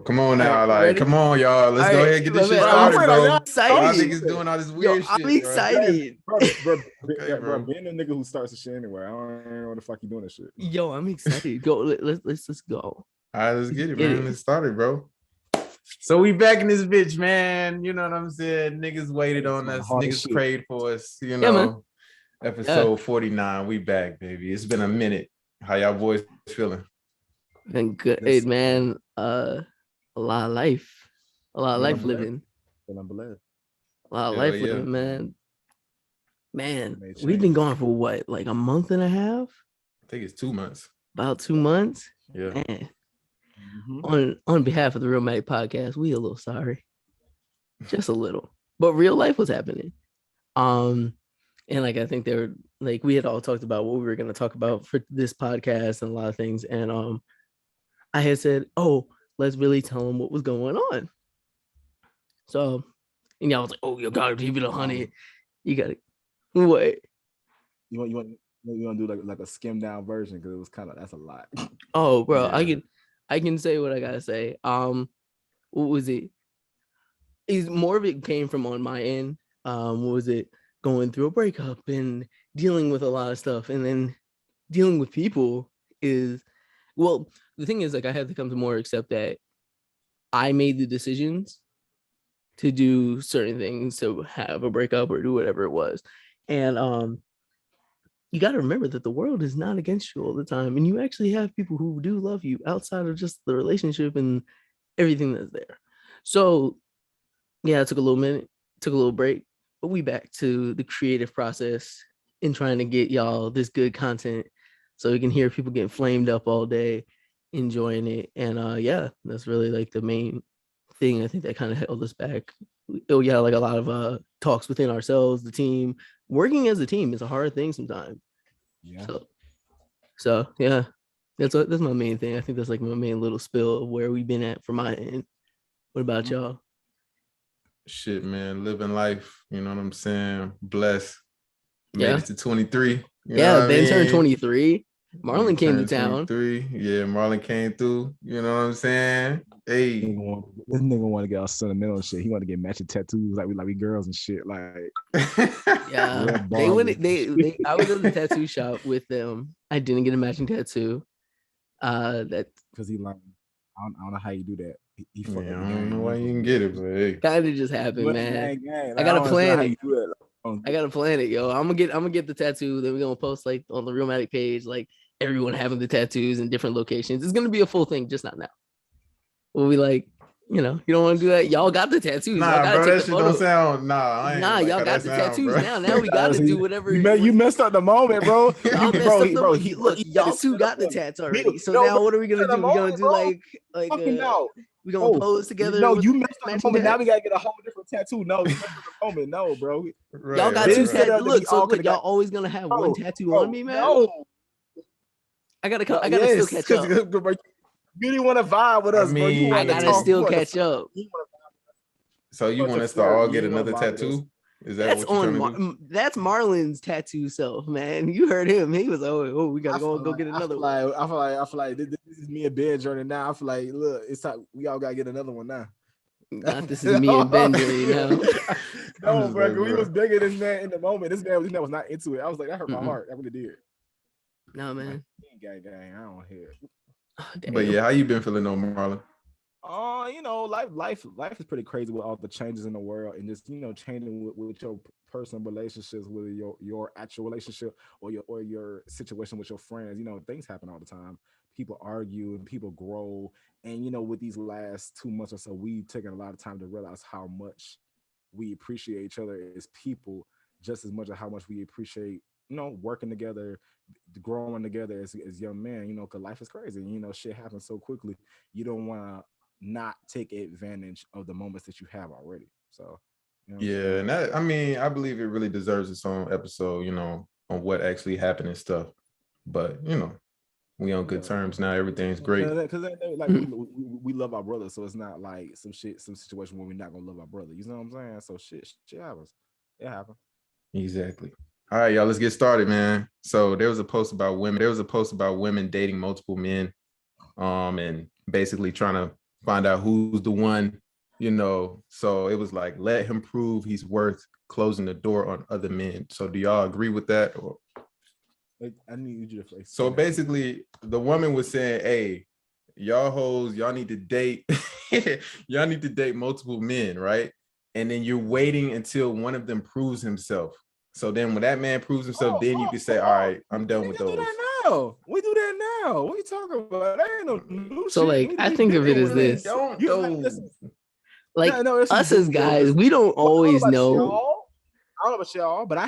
Come on All now, right, like, ready? come on, y'all. Let's All go right, ahead and get my this shit man, started, I'm bro. Y'all excited. niggas doing all this Yo, weird I'm shit, bro. excited. Okay, bro, bro. being a nigga who starts the shit anyway, I don't know what the fuck you doing this shit. Yo, I'm excited. Go, let's go. All right, let's get it, Get man. it. Let's start it, bro. So we back in this bitch, man. You know what I'm saying? Niggas waited on us. Niggas prayed for us. You Yeah, man. know, episode 49. We back, baby. It's been a minute. How y'all boys feeling? Been good, man. A lot of life. A lot of life living. I'm blessed. A lot of Hell life yeah. living, man. Man, we've been gone for what, like a month and a half? I think it's 2 months. About 2 months? Yeah. Man. On behalf of the Realmatic podcast, we a little sorry. Just a little. But real life was happening. And like I think they were like we had all talked about what we were gonna talk about for this podcast and a lot of things. And I had said, oh, let's really tell them what was going on. So, and y'all was like, oh, you gotta keep it 100. You gotta what? You want to do like a skim down version because it was that's a lot. Oh, bro, yeah. I can say what I gotta say. What was it? More of it came from on my end. What was it? Going through a breakup and dealing with a lot of stuff, and then dealing with people is, well, the thing is, like, I had to come to more accept that I made the decisions to do certain things, to have a breakup or do whatever it was. And you got to remember that the world is not against you all the time, and you actually have people who do love you outside of just the relationship and everything that's there. So yeah, it took a little minute, took a little break, but we back to the creative process in trying to get y'all this good content so we can hear people getting flamed up all day, enjoying it. And yeah, that's really like the main thing I think that kind of held us back. Oh yeah, like a lot of talks within ourselves, the team. Working as a team is a hard thing sometimes. Yeah. So yeah, that's my main thing. I think that's like my main little spill of where we've been at for my end. What about y'all? Shit, man, living life. You know what I'm saying? Blessed. Yeah. Made it to 23. Yeah, Ben turned 23. Marlon came to town. 23. Yeah, Marlon came through. You know what I'm saying? Hey, this nigga want to get all sentimental and shit. He want to get matching tattoos like we girls and shit. Like, yeah, they went. They. I was in the tattoo shop with them. I didn't get a matching tattoo. That because he like, I don't know how you do that. He I don't know why you didn't get it, but hey, kind of just happened, man. Like, I gotta plan it. I gotta plan it, yo. I'm gonna get the tattoo. Then we're gonna post like on the Realmatic page, like everyone having the tattoos in different locations. It's gonna be a full thing, just not now. We'll be like, you don't want to do that. Y'all got the tattoos. Nah, y'all gotta bro, take that shit don't sound. Nah, y'all got the tattoos now. Now we gotta do whatever. You messed up the moment, bro. Look, y'all two got the tats already. So now what are we gonna do? We're gonna do like we're gonna pose together. No, you messed up the moment. Now we gotta get a whole different tattoo. No, you messed up the moment. No, bro. Y'all got two tattoos. Look, y'all always gonna have one tattoo on me, man. No. I gotta still catch up. You didn't want to vibe with us, bro. I gotta still catch up. So you want us to all get another tattoo? Is that what you're trying to do? That's Marlon's tattoo self, man. You heard him. He was we gotta go get another one. I feel like this is me and Ben journey now. I feel like, look, it's time we all gotta get another one now. This is me and Ben journey now. No, bro, we was bigger this man in the moment. This man was not into it. I was like, that hurt my heart. I really did. No, man. Gang, I don't hear it. But yeah, how you been feeling though, Marlon? Life is pretty crazy with all the changes in the world and just changing with your personal relationships, with your actual relationship or your situation with your friends. Things happen all the time. People argue and people grow, and with these last 2 months or so, we've taken a lot of time to realize how much we appreciate each other as people, just as much as how much we appreciate working together, growing together as young men, because life is crazy. Shit happens so quickly. You don't want to not take advantage of the moments that you have already. So, yeah, and that, I believe it really deserves its own episode, on what actually happened and stuff. But, we on good terms now. Everything's great. Because like we love our brother, so it's not like some situation where we're not gonna love our brother. You know what I'm saying? So shit happens. It happens. Exactly. All right, y'all, let's get started, man. So there was a post about women. Dating multiple men, and basically trying to find out who's the one, So it was like, let him prove he's worth closing the door on other men. So do y'all agree with that? Or I need you to. so basically, the woman was saying, "Hey, y'all hoes, y'all need to date. Y'all need to date multiple men, right? And then you're waiting until one of them proves himself. So then when that man proves himself, then you can say, all right, I'm done with those." We do that now. What are you talking about? That ain't no new So shit. like, I think of it as this. Like us as guys, we don't always know. I don't know about y'all, but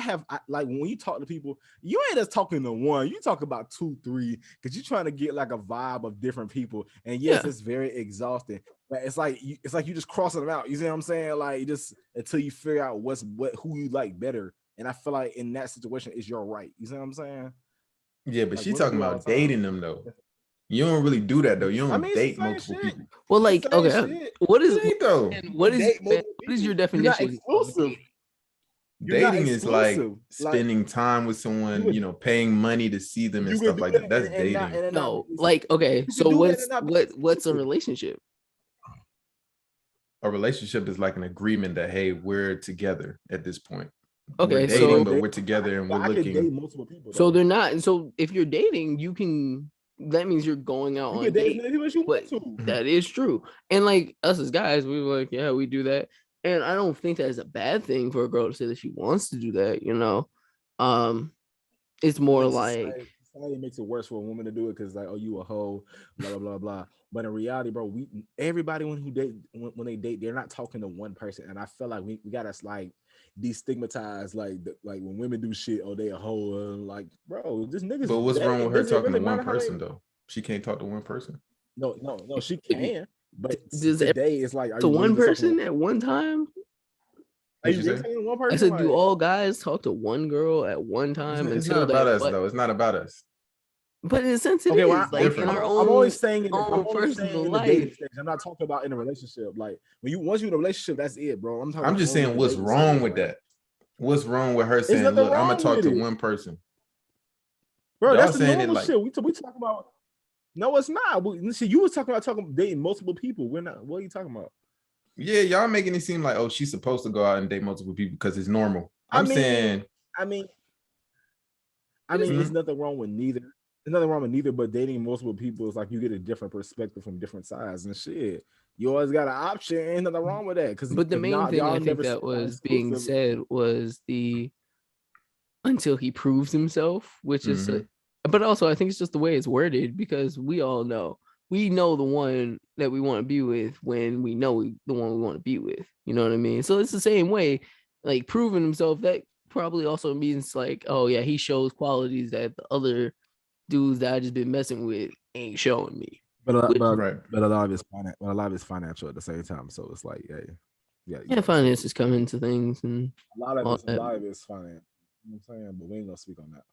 like when you talk to people, you ain't just talking to one, you talk about 2, 3, because you're trying to get like a vibe of different people. And yes, it's very exhausting, but it's like you just crossing them out. You see what I'm saying? Like you just until you figure out who you like better. And I feel like in that situation is your right. You see what I'm saying? Yeah, but like, she's talking about dating them though. You don't really do that though. You don't date multiple people. Well, like, okay, what is your definition of dating? Dating is like spending time with someone, paying money to see them and stuff like that. That's dating. No, like, okay, so what's a relationship? A relationship is like an agreement that, hey, we're together at this point. Okay, we're dating, but we're together and we're looking. Date multiple people. So they're not. So if you're dating, you can. That means you're going out on dates. That is true. And like us as guys, we were like, yeah, we do that. And I don't think that is a bad thing for a girl to say that she wants to do that. It's more like society makes it worse for a woman to do it because like, oh, you a hoe, blah blah blah blah. But in reality, bro, everybody when they date, they're not talking to one person. And I feel like we gotta like destigmatize like when women do shit, oh, they a hoe, like, bro, this niggas. But what's wrong with her talking to one person though? She can't talk to one person. No, she can. But today it's like to one person at one time. Are you really talking to one person? I said, do all guys talk to one girl at one time? It's not about us though. It's not about us. But in a sense, it is. Well, like in our own. I'm always saying in personal life. The dating stage. I'm not talking about in a relationship. Like once you're in a relationship, that's it, bro. I'm just saying, what's wrong with that? What's wrong with her saying, "Look, I'm gonna talk to one person"? Bro, that's the normal shit. We talk about. No, it's not. See, you was talking about dating multiple people. We're not. What are you talking about? Yeah, y'all making it seem like, oh, she's supposed to go out and date multiple people because it's normal. I'm saying, there's nothing wrong with neither. There's nothing wrong with neither, but dating multiple people is like you get a different perspective from different sides and shit. You always got an option. Ain't nothing wrong with that. But the main thing I think that was being said was until he proves himself, which is, but also I think it's just the way it's worded because we know the one that we want to be with when we know the one we want to be with. You know what I mean? So it's the same way, like proving himself. That probably also means like, oh yeah, he shows qualities that the other dudes that I just been messing with ain't showing me. But a lot of it's financial at the same time. So it's like, yeah, finance is coming to things, and a lot of it's finance. You know what I'm saying? But we ain't gonna speak on that.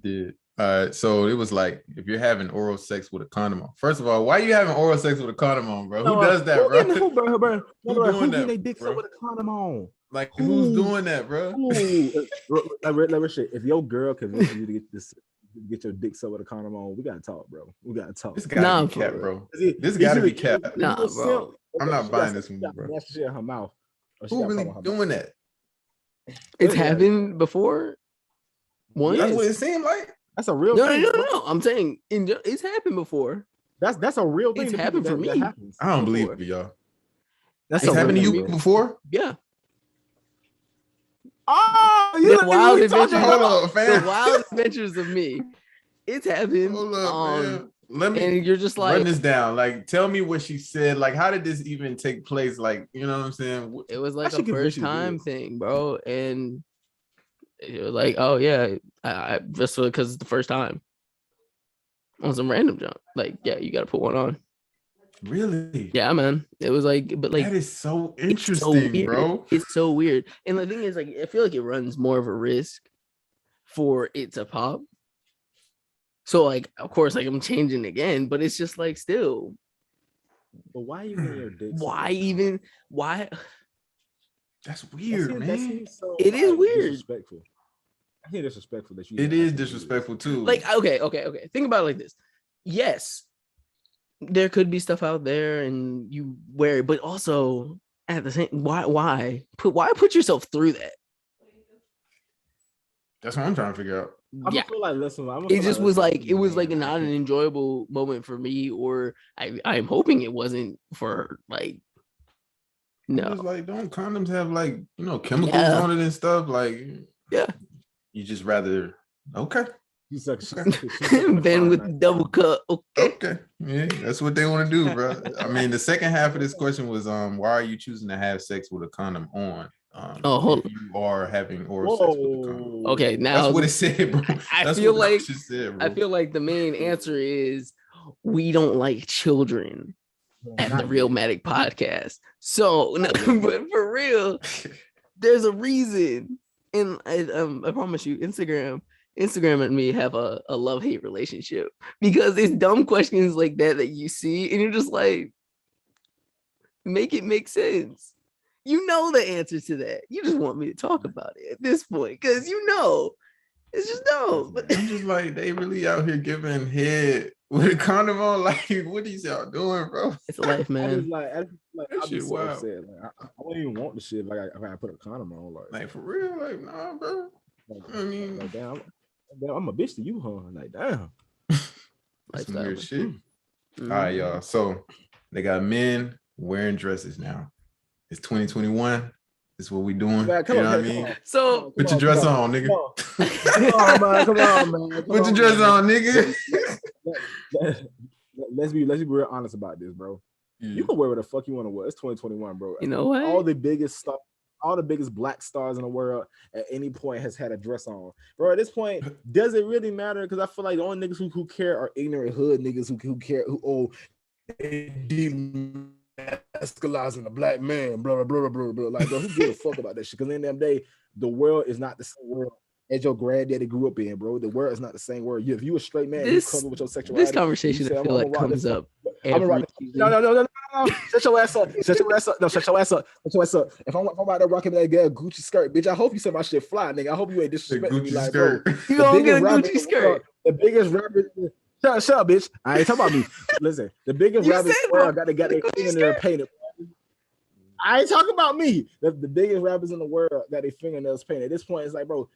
Yeah. All right. So it was like, if you're having oral sex with a condom on. First of all, why are you having oral sex with a condom on, bro? Who does that, bro? Who's doing that, they dicks up with a condom on? Like, who's doing that, bro? Like, shit. If your girl convinces you to get your dick sucked with a condom on, we gotta talk, bro. We gotta talk. This gotta be capped, bro. This gotta be capped. Nah, bro. I'm not buying this one, bro. That shit in her mouth. Who really doing that? It's happened before. That's what it seemed like. That's a real thing. No. I'm saying it's happened before. That's a real thing. It's happened for me. I don't believe it, y'all. It's happened to you before? Yeah. Oh, the wild adventures of me. It's happened. Hold up, man. Let me. And you're just like, run this down. Like, tell me what she said. Like, how did this even take place? Like, you know what I'm saying? It was like a first time thing, bro. And it was like, oh yeah, I just because it's the first time on some random junk. Like, yeah, you got to put one on. Really? Yeah, man. It was like, but like that is so interesting, bro. It's so weird. And the thing is, like, I feel like it runs more of a risk for it to pop. So, like, of course, like I'm changing again, but it's just like still. But why even your dick? Why? That's weird, man. So, it is weird. Disrespectful. I think disrespectful that you. It is disrespectful too. Like, okay. Think about it like this. Yes. there could be stuff out there and you wear it, but also at the same, why put yourself through that? That's what I'm trying to figure out. I'm Yeah, gonna feel like listen. I'm gonna it feel just like was listen, like, it was like man, not an enjoyable moment for me, or I'm hoping it wasn't for like, I'm just no, like, don't condoms have like, chemicals yeah, on it and stuff? Like, yeah. you just rather, okay, you suck. okay, She's sucking the Then fine. with the double cup, okay. okay. Yeah, that's what they want to do, bro. I mean, the second half of this question was, why are you choosing to have sex with a condom on? Oh, If hold on. you are having oral sex with a condom. Okay, Whoa. That's now what it said, bro. I That's feel what the like question said, I bro. feel like the main answer is we don't like children at the Not yet. Realmatic podcast. So, no, Not yet. but for real, there's a reason. And I promise you, Instagram and me have a love-hate relationship, because it's dumb questions like that you see and you're just like, make it make sense. You know the answer to that. You just want me to talk about it at this point because it's just dumb. I'm just like, they really out here giving head with a condom on. Like, what is y'all doing, bro? It's a life, I man. just like, That I'll be shit so wild. upset. Like, I wouldn't even want the shit. Like, if I put a condom on, Like, for real? Like, nah, bro. I mean, like damn, I'm a bitch to you, huh? Like, damn. that's some Lifestyle, weird man. shit. Mhm. All right, y'all. So they got men wearing dresses now. It's 2021. This is what we doing. Man, come You on, know what I come mean? on. So Put your dress on, nigga. Come on, man. Come on, man. Put your dress on, nigga. Let's be real honest about this, bro. You can wear what the fuck you want to wear. It's 2021, bro. you know what? All the biggest black stars in the world at any point has had a dress on, bro. At this point, does it really matter? Because I feel like the only niggas who care are ignorant hood niggas who care they demasculizing the black man, blah blah blah blah blah. Like, bro, who gives a fuck about that shit? Because in them day, the world is not the same world as your granddaddy grew up in, bro. The world is not the same world. If you a straight man, you cover with your sexuality. This conversation, I feel like, comes up. I'm gonna no. Shut your ass up. Shut your ass up. No, shut your ass up. Shut your ass up. If I'm out there rocking that girl Gucci skirt, bitch, I hope you said my shit fly, nigga. I hope you ain't disrespecting me, like, bro. You gonna get a Gucci skirt? The biggest rapper. Shut up, bitch. I ain't talking about me. Listen, the biggest rappers in the world got their fingernails painted. I ain't talking about me. The biggest rappers in the world got their fingernails painted. At this point, it's like, bro,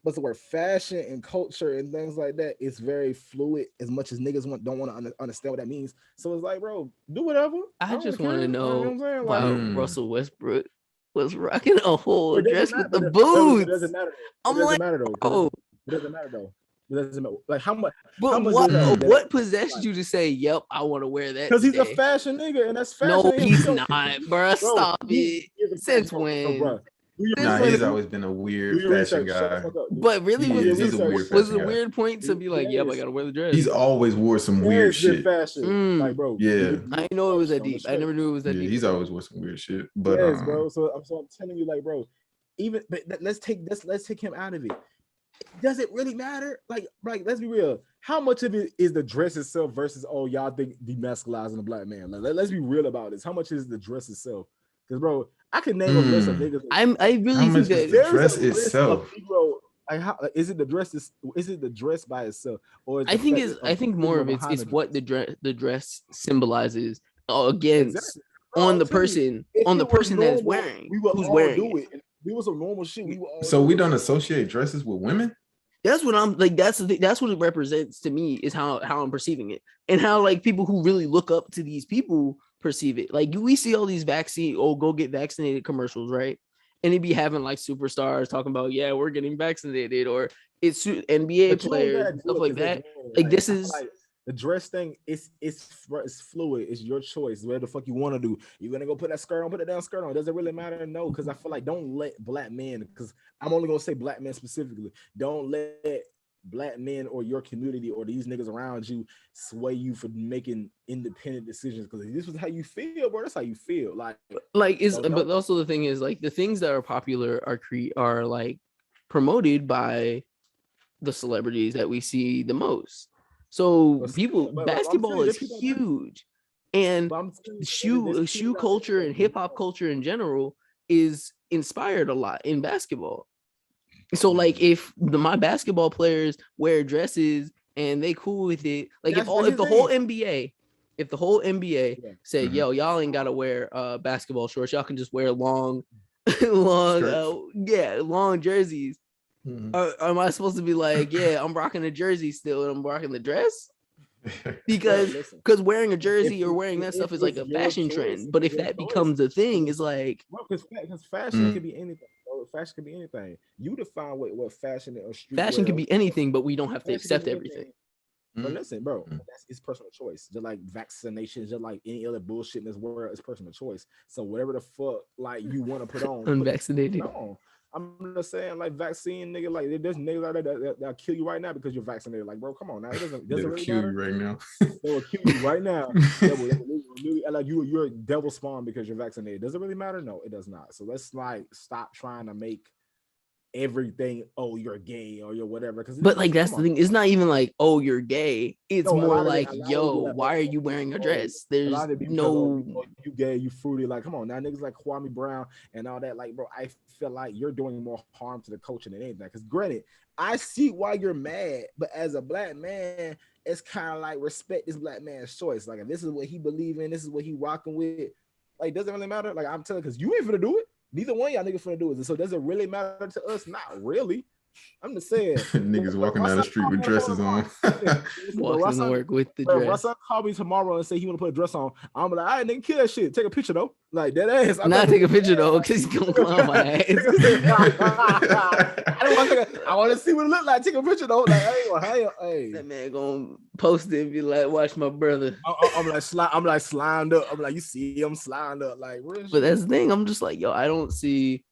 what's the word? Fashion and culture and things like that. It's very fluid. As much as niggas don't want to understand what that means, so it's like, bro, do whatever. I just want to know you know why like, Russell Westbrook was rocking a whole dress with the It boots. doesn't matter. I'm like, oh, it doesn't matter though. It doesn't matter. Like, how much? but how much what possessed you to say, "Yep, I want to wear that"? Because he's a fashion nigga, and that's fashion. No, he's not, bro. Stop it. Since when? Bro, Nah, he's always been a weird fashion guy. But really, he's a weird was the guy. weird point to be like, "Yep, I gotta wear the dress." He's always wore some weird shit. Fashion. Like, bro. Yeah. I didn't know it was that deep. I never knew it was that deep. He's always wore some weird shit. But yes, bro. So I'm telling you, like, bro. But let's take him out of it. Does it really matter? Like, let's be real. How much of it is the dress itself versus, oh, y'all think demasculizing a black man? Like, let's be real about this. How much is the dress itself? Because, bro, I can name a list of niggas. I really think that the dress itself. Is it the dress? Is it the dress by itself, or is I think more of it's what the dress symbolizes against on the person that is wearing. Who's wearing it. We was some normal shit. We don't associate dresses with women. That's what I'm like. That's the thing. That's what it represents to me, is how I'm perceiving it, and how like people who really look up to these people perceive it. Like, we see all these go get vaccinated commercials, right? And they be having like superstars talking about, yeah, we're getting vaccinated, or it's NBA players and stuff like that. Like, this is like, the dress thing. It's fluid. It's your choice. Whatever the fuck you want to do. You're gonna go put that skirt on, put that down skirt on. Does it really matter? No, because I feel like, don't let black men, because I'm only gonna say black men specifically. Don't let black men or your community or these niggas around you sway you for making independent decisions, because this is how you feel, bro. That's how you feel. But also the thing is, like, the things that are popular are like promoted by the celebrities that we see the most. So basketball is huge, and shoe culture and hip hop culture in general is inspired a lot in basketball. So like, if my basketball players wear dresses and they cool with it. Like That's if what the his whole name. NBA, if the whole NBA Yeah. said, Mhm. "Yo, y'all ain't gotta wear basketball shorts. Y'all can just wear long, long, Skirts. long jerseys." Mhm. Am I supposed to be like, "Yeah, I'm rocking a jersey still, and I'm rocking the dress"? Bro, Because listen. wearing a If, jersey or if, wearing that if stuff is like it's a your fashion choice, trend. if But it's if your that choice, becomes a thing, it's listen, like, bro, because fashion Mm. can be anything. Bro. Fashion can be anything. You define what fashion or fashion can streetwear. be anything, but we don't have to Fashion can accept be everything. anything. But Mm. listen, bro, Mm. that's it's personal choice. Just like vaccinations, just like any other bullshit in this world, it's personal choice. So whatever the fuck like you want to put on, put Unvaccinated. on. I'm just saying, like vaccine, nigga, like there's niggas out there that'll kill you right now because you're vaccinated. Like, bro, come on now. It doesn't They'll really kill you matter. right now. They will kill you right now. They will literally like you're a devil spawn because you're vaccinated. Does it really matter? No, it does not. So let's like stop trying to make everything, oh, you're gay or you're whatever. Because But like that's come the on. thing. It's not even like, oh, you're gay. It's No, more like, a lot of it yo, be like, bro, why are you wearing a oh, dress? a There's lot of it be because no you gay, you fruity. Like, come on now, niggas like Kwame Brown and all that. Like, bro, I feel like you're doing more harm to the culture than anything. Because granted, I see why you're mad, but as a black man, it's kind of like respect this black man's choice. Like, if this is what he believe in, this is what he rocking with. Like, doesn't really matter. Like, I'm telling, because you ain't finna do it. Neither one of y'all niggas finna do it. So does it really matter to us? Not really. I'm just saying. Niggas Bro, walking my down the son street called with me tomorrow. dresses on. Listen, bro, walking to work with the bro, my dress. son called me tomorrow and say he want to put a dress on. I'm like, all right, nigga, kill that shit. Take a picture though. Like that ass. I'm Not not take a gonna picture though, because he's gonna clown my ass. I don't want to. I want to see what it look like. Take a picture though. Like, hey. That man gonna post it and be like, watch my brother. I'm like slimed up. I'm like, you see him slimed up. Like, real But shit. that's the thing. I'm just like, yo, I don't see.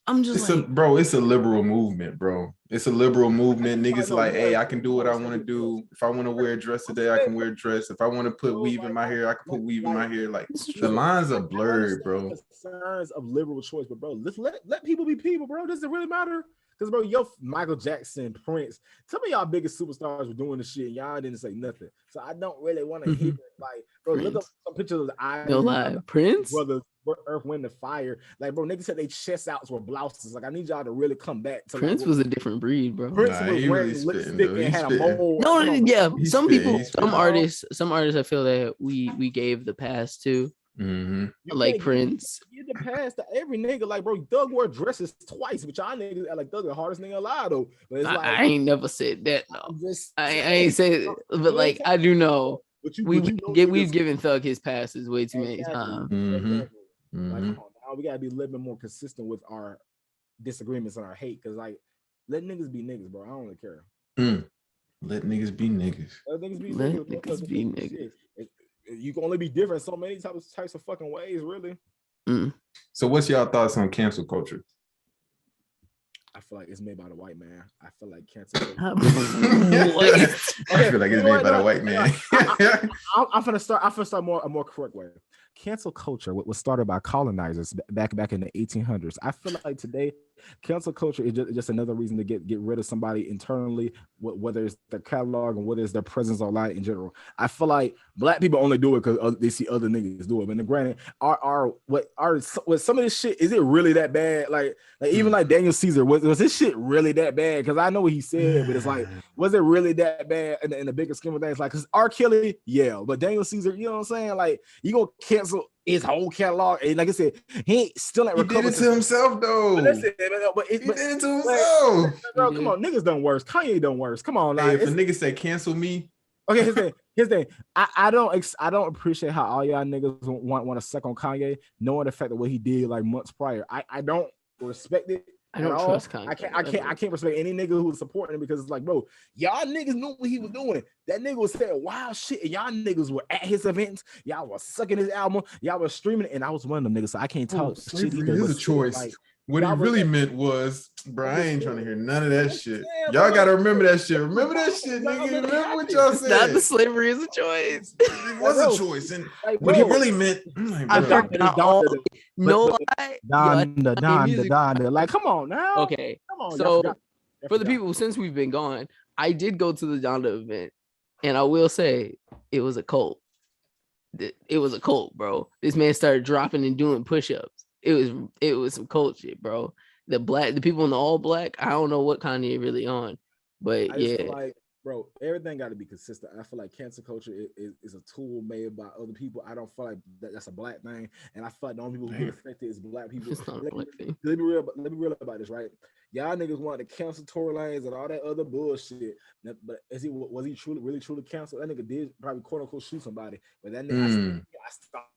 I'm just like, bro, it's a liberal movement, bro. It's a liberal movement. Niggas No, like, you hey, gotta I can do what I want to respect yourself. do. If I want to wear a dress today, I can wear a dress. If I want to put Bro, weave in my hair, I can put weave in my hair. Like the lines are blurred, bro. Concerns of liberal choice, but bro, let's let people be people, bro. Does it really matter? Because bro, yo, Michael Jackson, Prince, some of y'all biggest superstars were doing the shit, and y'all didn't say nothing. So I don't really want to hear like, bro, Prince. Look up some pictures of the eyes. No lie, Prince. Brothers, Earth, Wind, and Fire. Like, bro, niggas said they chest outs were blouses. Like, I need y'all to really come back to Prince like, was a different breed, bro. Prince Nah, was he wearing really spitting lipstick though. and He's had a spitting. mole. No, yeah. He's Some spitting, people, he's spitting. some artists, I feel that we gave the pass to, like Prince. Give the pass to every nigga. Like, bro, Thug wore dresses twice, but y'all niggas like Thug the hardest nigga alive though. But it's like I ain't never said that though. I ain't said it, but You like ain't I do know. But you We've know niggas- given Thug his passes way too many times. Exactly. Like, come on now, we gotta be a little bit more consistent with our disagreements and our hate, because like, let niggas be niggas, bro. I don't really care. Let niggas be niggas. Let niggas be Let niggas. niggas be niggas. You can only be different so many types of fucking ways, really. So what's y'all thoughts on cancel culture? I feel like it's made by the white man. I feel like cancel culture. I feel like it's made by the white man. I'm gonna start a more correct way. Cancel culture was started by colonizers back in the 1800s. I feel like today cancel culture is just another reason to get rid of somebody internally, whether it's their catalog and whether it's their presence online in general. I feel like black people only do it because they see other niggas do it. But granted, what some of this shit, is it really that bad? Like even like Daniel Caesar, was this shit really that bad? Because I know what he said, but it's like, was it really that bad in the bigger scheme of things? Like, because R. Kelly, yeah, but Daniel Caesar, you know what I'm saying? Like, you gonna cancel his whole catalog, and like I said, he still ain't recovered. He did it to himself, though. He did it to himself. Bro, come on, niggas done worse. Kanye done worse. Come on, hey, if a nigga say cancel me. Okay, here's the thing. I don't appreciate how all y'all niggas want to suck on Kanye, knowing the fact that what he did like months prior. I don't respect it. I don't trust Kanye. I can't respect any nigga who was supporting him, because it's like, bro, y'all niggas knew what he was doing. That nigga was saying wild shit, and y'all niggas were at his events. Y'all was sucking his album. Y'all was streaming it, and I was one of them niggas, so I can't talk shit either. This is a choice. Like, what he really meant was, bro, I ain't trying to hear none of that shit. Y'all gotta remember that shit. Remember that shit, nigga. Remember what y'all said. Not the slavery is a choice. It was a choice. And what he really meant, Donda. Like, come on now. Okay. Come on. So for the people, since we've been gone, I did go to the Donda event, and I will say it was a cult. It was a cult, bro. This man started dropping and doing push-ups. It was some cult shit, bro. The people in the all black, I don't know what Kanye really on, but I just feel like bro, everything got to be consistent. I feel like cancel culture is a tool made by other people. I don't feel like that's a black thing, and I feel like the only people who get affected is black people. It's not a black thing. Let me real about this, right? Y'all niggas want to cancel Tory Lanez and all that other bullshit. But was he truly canceled? That nigga did probably quote unquote shoot somebody, but that nigga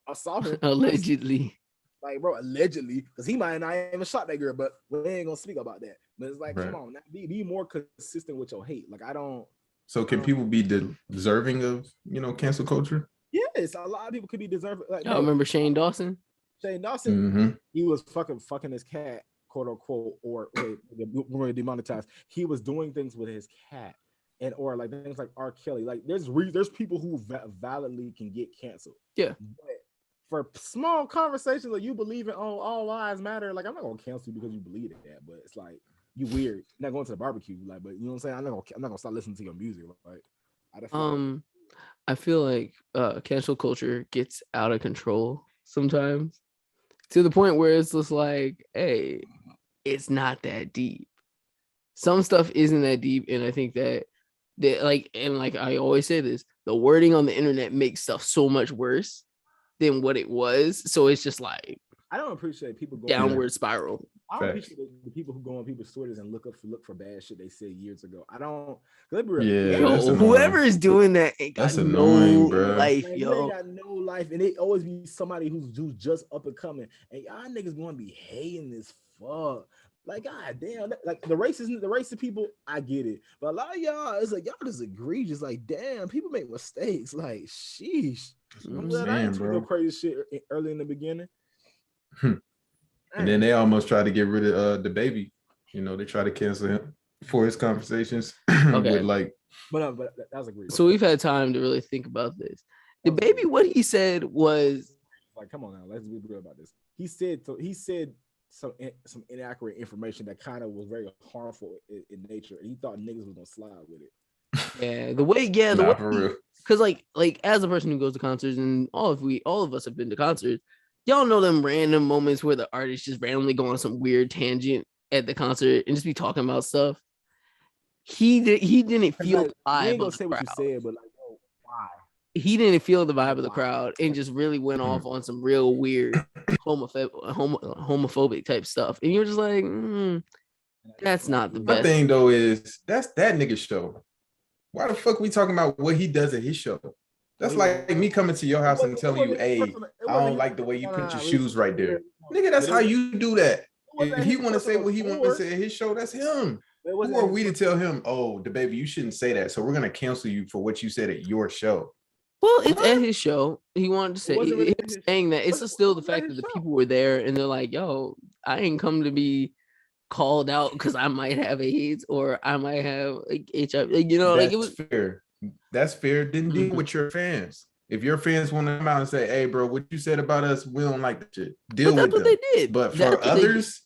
I saw him Allegedly. like, bro, allegedly, because he might not even shot that girl, but we ain't gonna speak about that. But it's like, come on, be more consistent with your hate. Like, I don't. So can people be deserving of, cancel culture? Yes, a lot of people could be deserving. Like, I remember Shane Dawson. He was fucking his cat, quote unquote, or we're demonetized. He was doing things with his cat, and or like things like R. Kelly. Like, there's people who validly can get canceled. Yeah. But for small conversations like you believe in all lives matter, like I'm not gonna cancel you because you believe in that, but it's like you weird. You're not going to the barbecue, like, but you know what I'm saying? I'm not gonna start listening to your music. Like, I feel like cancel culture gets out of control sometimes to the point where it's just like, hey, it's not that deep. Some stuff isn't that deep, and I think that like I always say this, the wording on the internet makes stuff so much worse than what it was. So it's just like I don't appreciate people going downward spiral. I don't appreciate the people who go on people's Twitters and look for bad shit they said years ago. I don't. Whoever is doing that ain't got annoying, bro. Life, man, you ain't got no life, and it always be somebody who's just up and coming, and y'all niggas gonna be hating this fuck. Like, god damn, like the racist people, I get it, but a lot of y'all, it's like y'all just egregious. Like, damn, people make mistakes. Like, sheesh. I'm glad I didn't do no crazy shit early in the beginning. And then they almost tried to get rid of the baby. They try to cancel him for his conversations with like. But that was a great. So we've had time to really think about this. The baby, what he said was like, come on now, let's be real about this. He said some inaccurate information that kind of was very harmful in nature, and he thought niggas was gonna slide with it. Yeah, the way, for real. Because like as a person who goes to concerts, and all of us have been to concerts, y'all know them random moments where the artist just randomly go on some weird tangent at the concert and just be talking about stuff. He didn't feel the vibe. You ain't gonna say what you said, but like, why? He didn't feel the vibe of the crowd and just really went off on some real weird homophobic type stuff. And you're just like, that's not the best. My thing though is that's that nigga show. Why the fuck we talking about what he does at his show? That's like me coming to your house and telling you, hey, I don't like the way you put your shoes right there. Nigga, that's how you do that. If he want to say what he want to say at his show, that's him. Who are we to tell him, oh, the baby, you shouldn't say that, so we're going to cancel you for what you said at your show? Well, it's at his show. He wanted to say, saying that it's still the fact that the people were there and they're like, yo, I ain't come to be called out because I might have AIDS or I might have like HIV. Like, like it was fair. That's fair. Then deal with your fans. If your fans want to come out and say, hey, bro, what you said about us, we don't like that shit. Deal with them. They did. But for others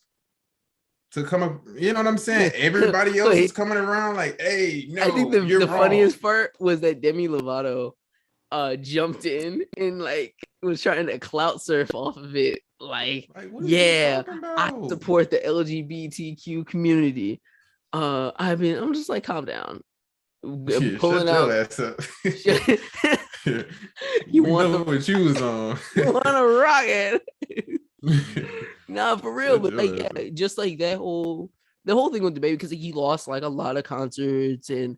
to come up, you know what I'm saying? Everybody else is coming around like, hey, no, I think the funniest part was that Demi Lovato jumped in and like was trying to clout surf off of it. Like yeah, I support the LGBTQ community. I'm just like, calm down. Pulling out. Ass up. You want what you was on. You want to rock it. Nah, for real. But like, yeah, just like the whole thing with the baby, because he lost like a lot of concerts and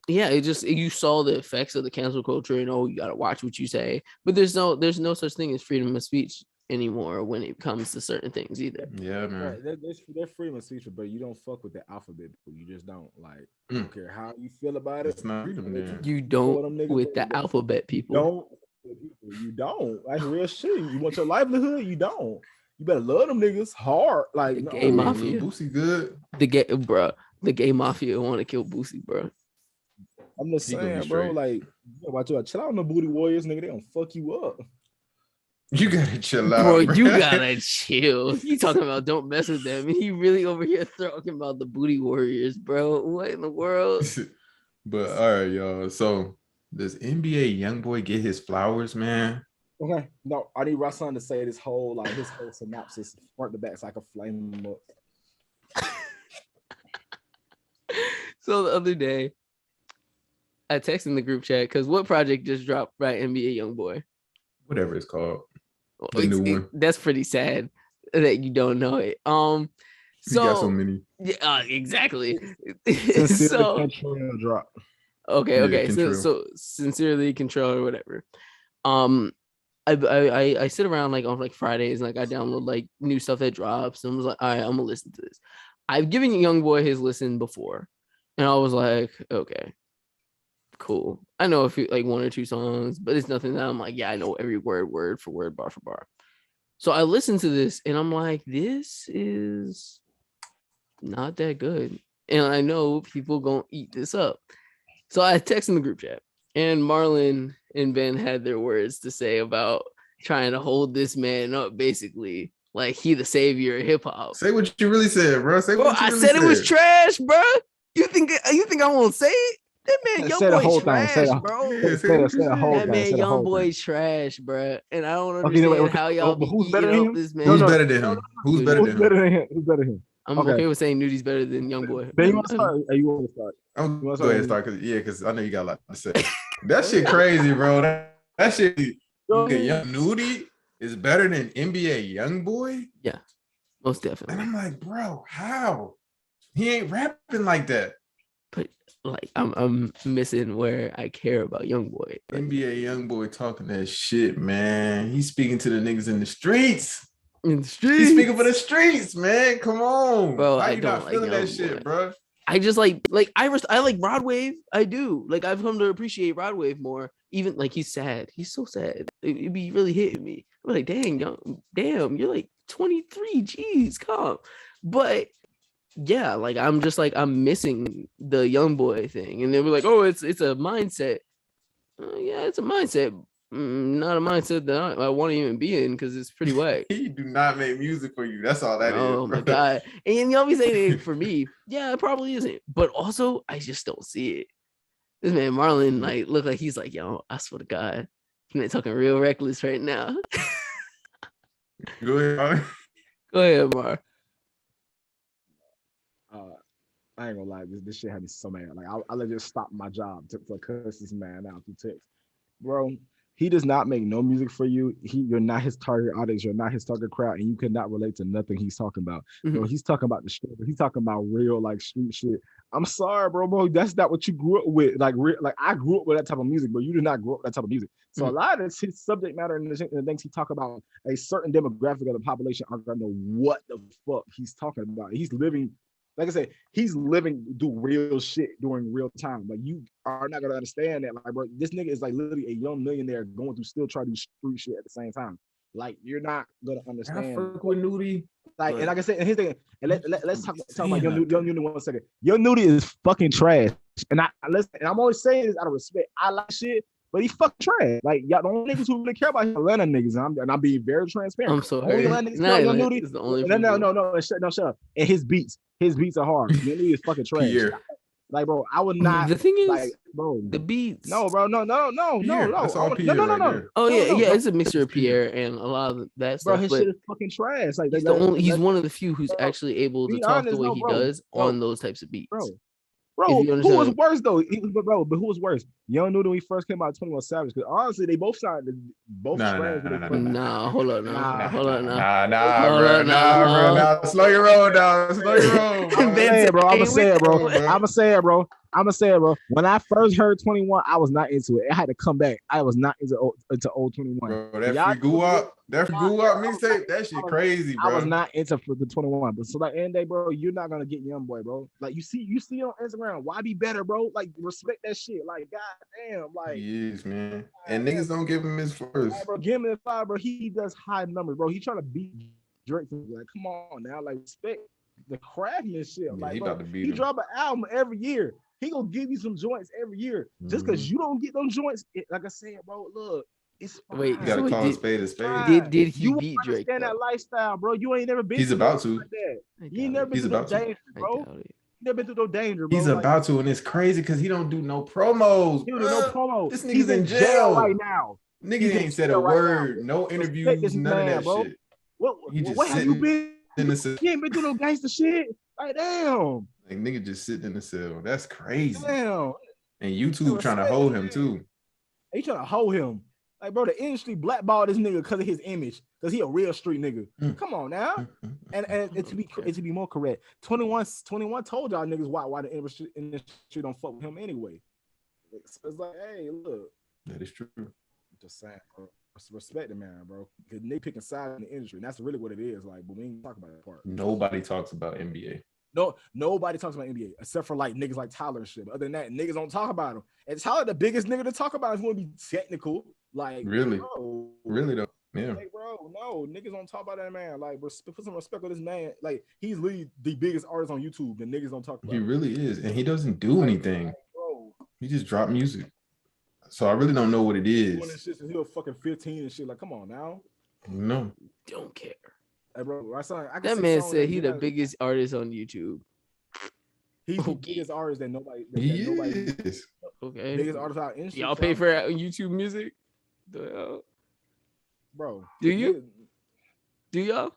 yeah, you saw the effects of the cancel culture and you gotta watch what you say. But there's no such thing as freedom of speech anymore when it comes to certain things either. Yeah, man. There's freedom of speech, but you don't fuck with the alphabet people. You just don't. Like, I don't care how you feel about it. It's not freedom there. You don't with the alphabet people. You don't. Like real shit. You want your livelihood? You don't. You better love them niggas hard. Like the gay mafia. Boosie good. The gay mafia want to kill Boosie, bro. I'm just saying, bro. Like, watch out. Chill out on the booty warriors, nigga. They gonna fuck you up. You gotta chill out, bro. You gotta chill. You talking about don't mess with them, and he really over here talking about the booty warriors, bro. What in the world? But all right, y'all. So does NBA YoungBoy get his flowers, man? Okay. No, I need Rassan to say his whole synopsis front to back so I can flame him up. So the other day, I texted in the group chat because what project just dropped by NBA YoungBoy? Whatever it's called. The new one. That's pretty sad that you don't know it. He got so So many. yeah, exactly. Sincerely, So Control drop. okay. So Control. sincerely control or whatever. Um, I sit around like on like Fridays and like I download like new stuff that drops and I was like, all right, I'm gonna listen to this. I've given YoungBoy his listen before, and I was like, okay, cool. I know a few like one or two songs, but it's nothing that I'm like, yeah, I know every word for word, bar for bar. So I listened to this and I'm like, this is not that good. And I know people gonna eat this up. So I text in the group chat, and Marlon and Ben had their words to say about trying to hold this man up, basically, like he the savior of hip hop. Say what you really said, bro. Say Bro, what you I really said it was trash, bro. You think I won't say it? That man, Say the whole YoungBoy thing. trash, bro. Yeah, say what you the whole said. That thing. man, Say the whole thing. YoungBoy trash, bro. And I don't Okay, no, understand wait, how y'all but be who's better eating than up him? this man. Who's better than him? Who's better Who's than better him? than him? Who's better than him? I'm okay with saying Nudi's better than YoungBoy. Ben, you want to start? You want to start? I'm You wanna go ahead and start because I know you got a lot to say. That shit crazy, bro. That shit. Okay, Young Nudie is better than NBA YoungBoy. Yeah, most And definitely. I'm like, bro, how? He ain't rapping like that. But like, I'm missing where I care about YoungBoy. Like, NBA YoungBoy talking that shit, man. He's speaking to the niggas in the streets. in the streets. He's speaking for the streets, man. Come on, Bro, how I you don't not like feeling that YoungBoy. shit, bro? I just like I like Rod Wave. I do. Like I've come to appreciate Rod Wave more. Even like he's sad. He's so sad. It'd be really hitting me. I'm like, damn, you're like 23. Jeez, calm. But yeah, like I'm just like I'm missing the young boy thing. And they were like, oh, it's a mindset. Yeah, it's a mindset. Not a mindset that I want to even be in because it's pretty whack. He do not make music for you. That's all that is. Oh my god! And y'all be saying it for me. Yeah, it probably isn't. But also, I just don't see it. This man Marlon like look like he's like, yo, I swear to God, he man talking real reckless right now. Go ahead. Go ahead, Mar. I ain't gonna lie, this shit had me so mad. Like I let just stop my job to cuss this man out through text, bro. He does not make no music for you. You're not his target audience. You're not his target crowd, and you cannot relate to nothing he's talking about. Bro, he's talking about the shit. He's talking about real like street shit. I'm sorry, bro. That's not what you grew up with. Like I grew up with that type of music, but you did not grow up with that type of music. So a lot of his subject matter and the things he talk about, a certain demographic of the population aren't gonna know what the fuck he's talking about. He's living. Like I said, he's living do real shit during real time. Like you are not gonna understand that. Like, bro, this nigga is like literally a young millionaire going through still trying to do street shit at the same time. Like you're not gonna understand. I fuck with Nudie. Like, and like I said, and here's the thing. And let's talk about Young Nudie 1 second. Young Nudie is fucking trash. And I'm always saying this out of respect. I like shit, but he fucking trash. Like y'all, the only niggas who really care about him Atlanta niggas, and I'm being very transparent. I'm so only Atlanta niggas care about Young Nudie. Is the only No, shut up. And his beats are hard. Young Nudie is fucking trash. Pierre. Like, bro, I would not. The thing is, like, bro, the beats. No, bro, no. Pierre. That's all Pierre No. Oh yeah, no, it's a mixture of Pierre and a lot of that bro, stuff. his But shit is fucking trash. Like, he's one of the few who's actually able to talk the way he does on those types of beats. Bro, who was worse though? But who was worse? Young Noodle when he first came out, 21 Savage. Because honestly, they both sounded strands. Nah, hold on, Nah, bro. Nah, slow your roll down. Slow your roll. I'm gonna say it, bro. When I first heard 21, I was not into it. I had to come back. I was not into old 21. Bro, that free Guwap mixtape, that shit crazy, bro. I was not into the 21, but so like end day, bro, you're not gonna get Young Boy, bro. Like you see on Instagram, why be better, bro? Like respect that shit. Like goddamn, like he is, man. And niggas don't give him his first. Right, bro, give him his 5, bro. He does high numbers, bro. He trying to beat Drake. Like, come on now, like respect the craftsmanship. Yeah, like, he bro, about to beat he him. drop an album every year. He gonna give you some joints every year. Just because you don't get them joints, like I said, bro, look, it's fine. Wait, You gotta call a spade a spade. Did he you beat Drake? Understand that lifestyle, bro. You ain't never been. He's about to. Like that. You ain't never been through no danger, bro. You never been through no danger, bro. He's about to, and it's crazy because he don't do no promos. He don't do no promos. This nigga's He's in jail right now. Nigga ain't said a word, no interviews, none of that bro. Shit. What have you been? You ain't been through no gangster shit. Like damn. Like nigga just sitting in the cell. That's crazy. Damn. And YouTube trying to hold him too. They trying to hold him. Like, bro, the industry blackballed this nigga because of his image, because he a real street nigga. Come on now. And to be more correct, 21 told y'all niggas why the industry don't fuck with him anyway. It's like, hey, look. That is true. Just saying, bro. Respect the man, bro. Because they picking sides in the industry, and that's really what it is. Like, but we ain't talk about that part. Nobody talks about NBA. No, nobody talks about NBA except for like niggas like Tyler and shit. But other than that, niggas don't talk about him. And Tyler, the biggest nigga to talk about if you want to be technical. Like, really, bro, really though, yeah. Like, bro, no, niggas don't talk about that man. Like, put some respect on this man. Like, he's literally the biggest artist on YouTube. The niggas don't talk about. He really is, and he doesn't do anything. Like, bro, he just dropped music. So I really don't know what it is. He was fucking 15 and shit. Like, come on now. No, don't care. Hey, bro, that man said he the biggest artist on YouTube. He's the biggest artist that nobody. He is. Okay. Biggest artist out in. Y'all pay for YouTube music? Bro. Do you? Do y'all?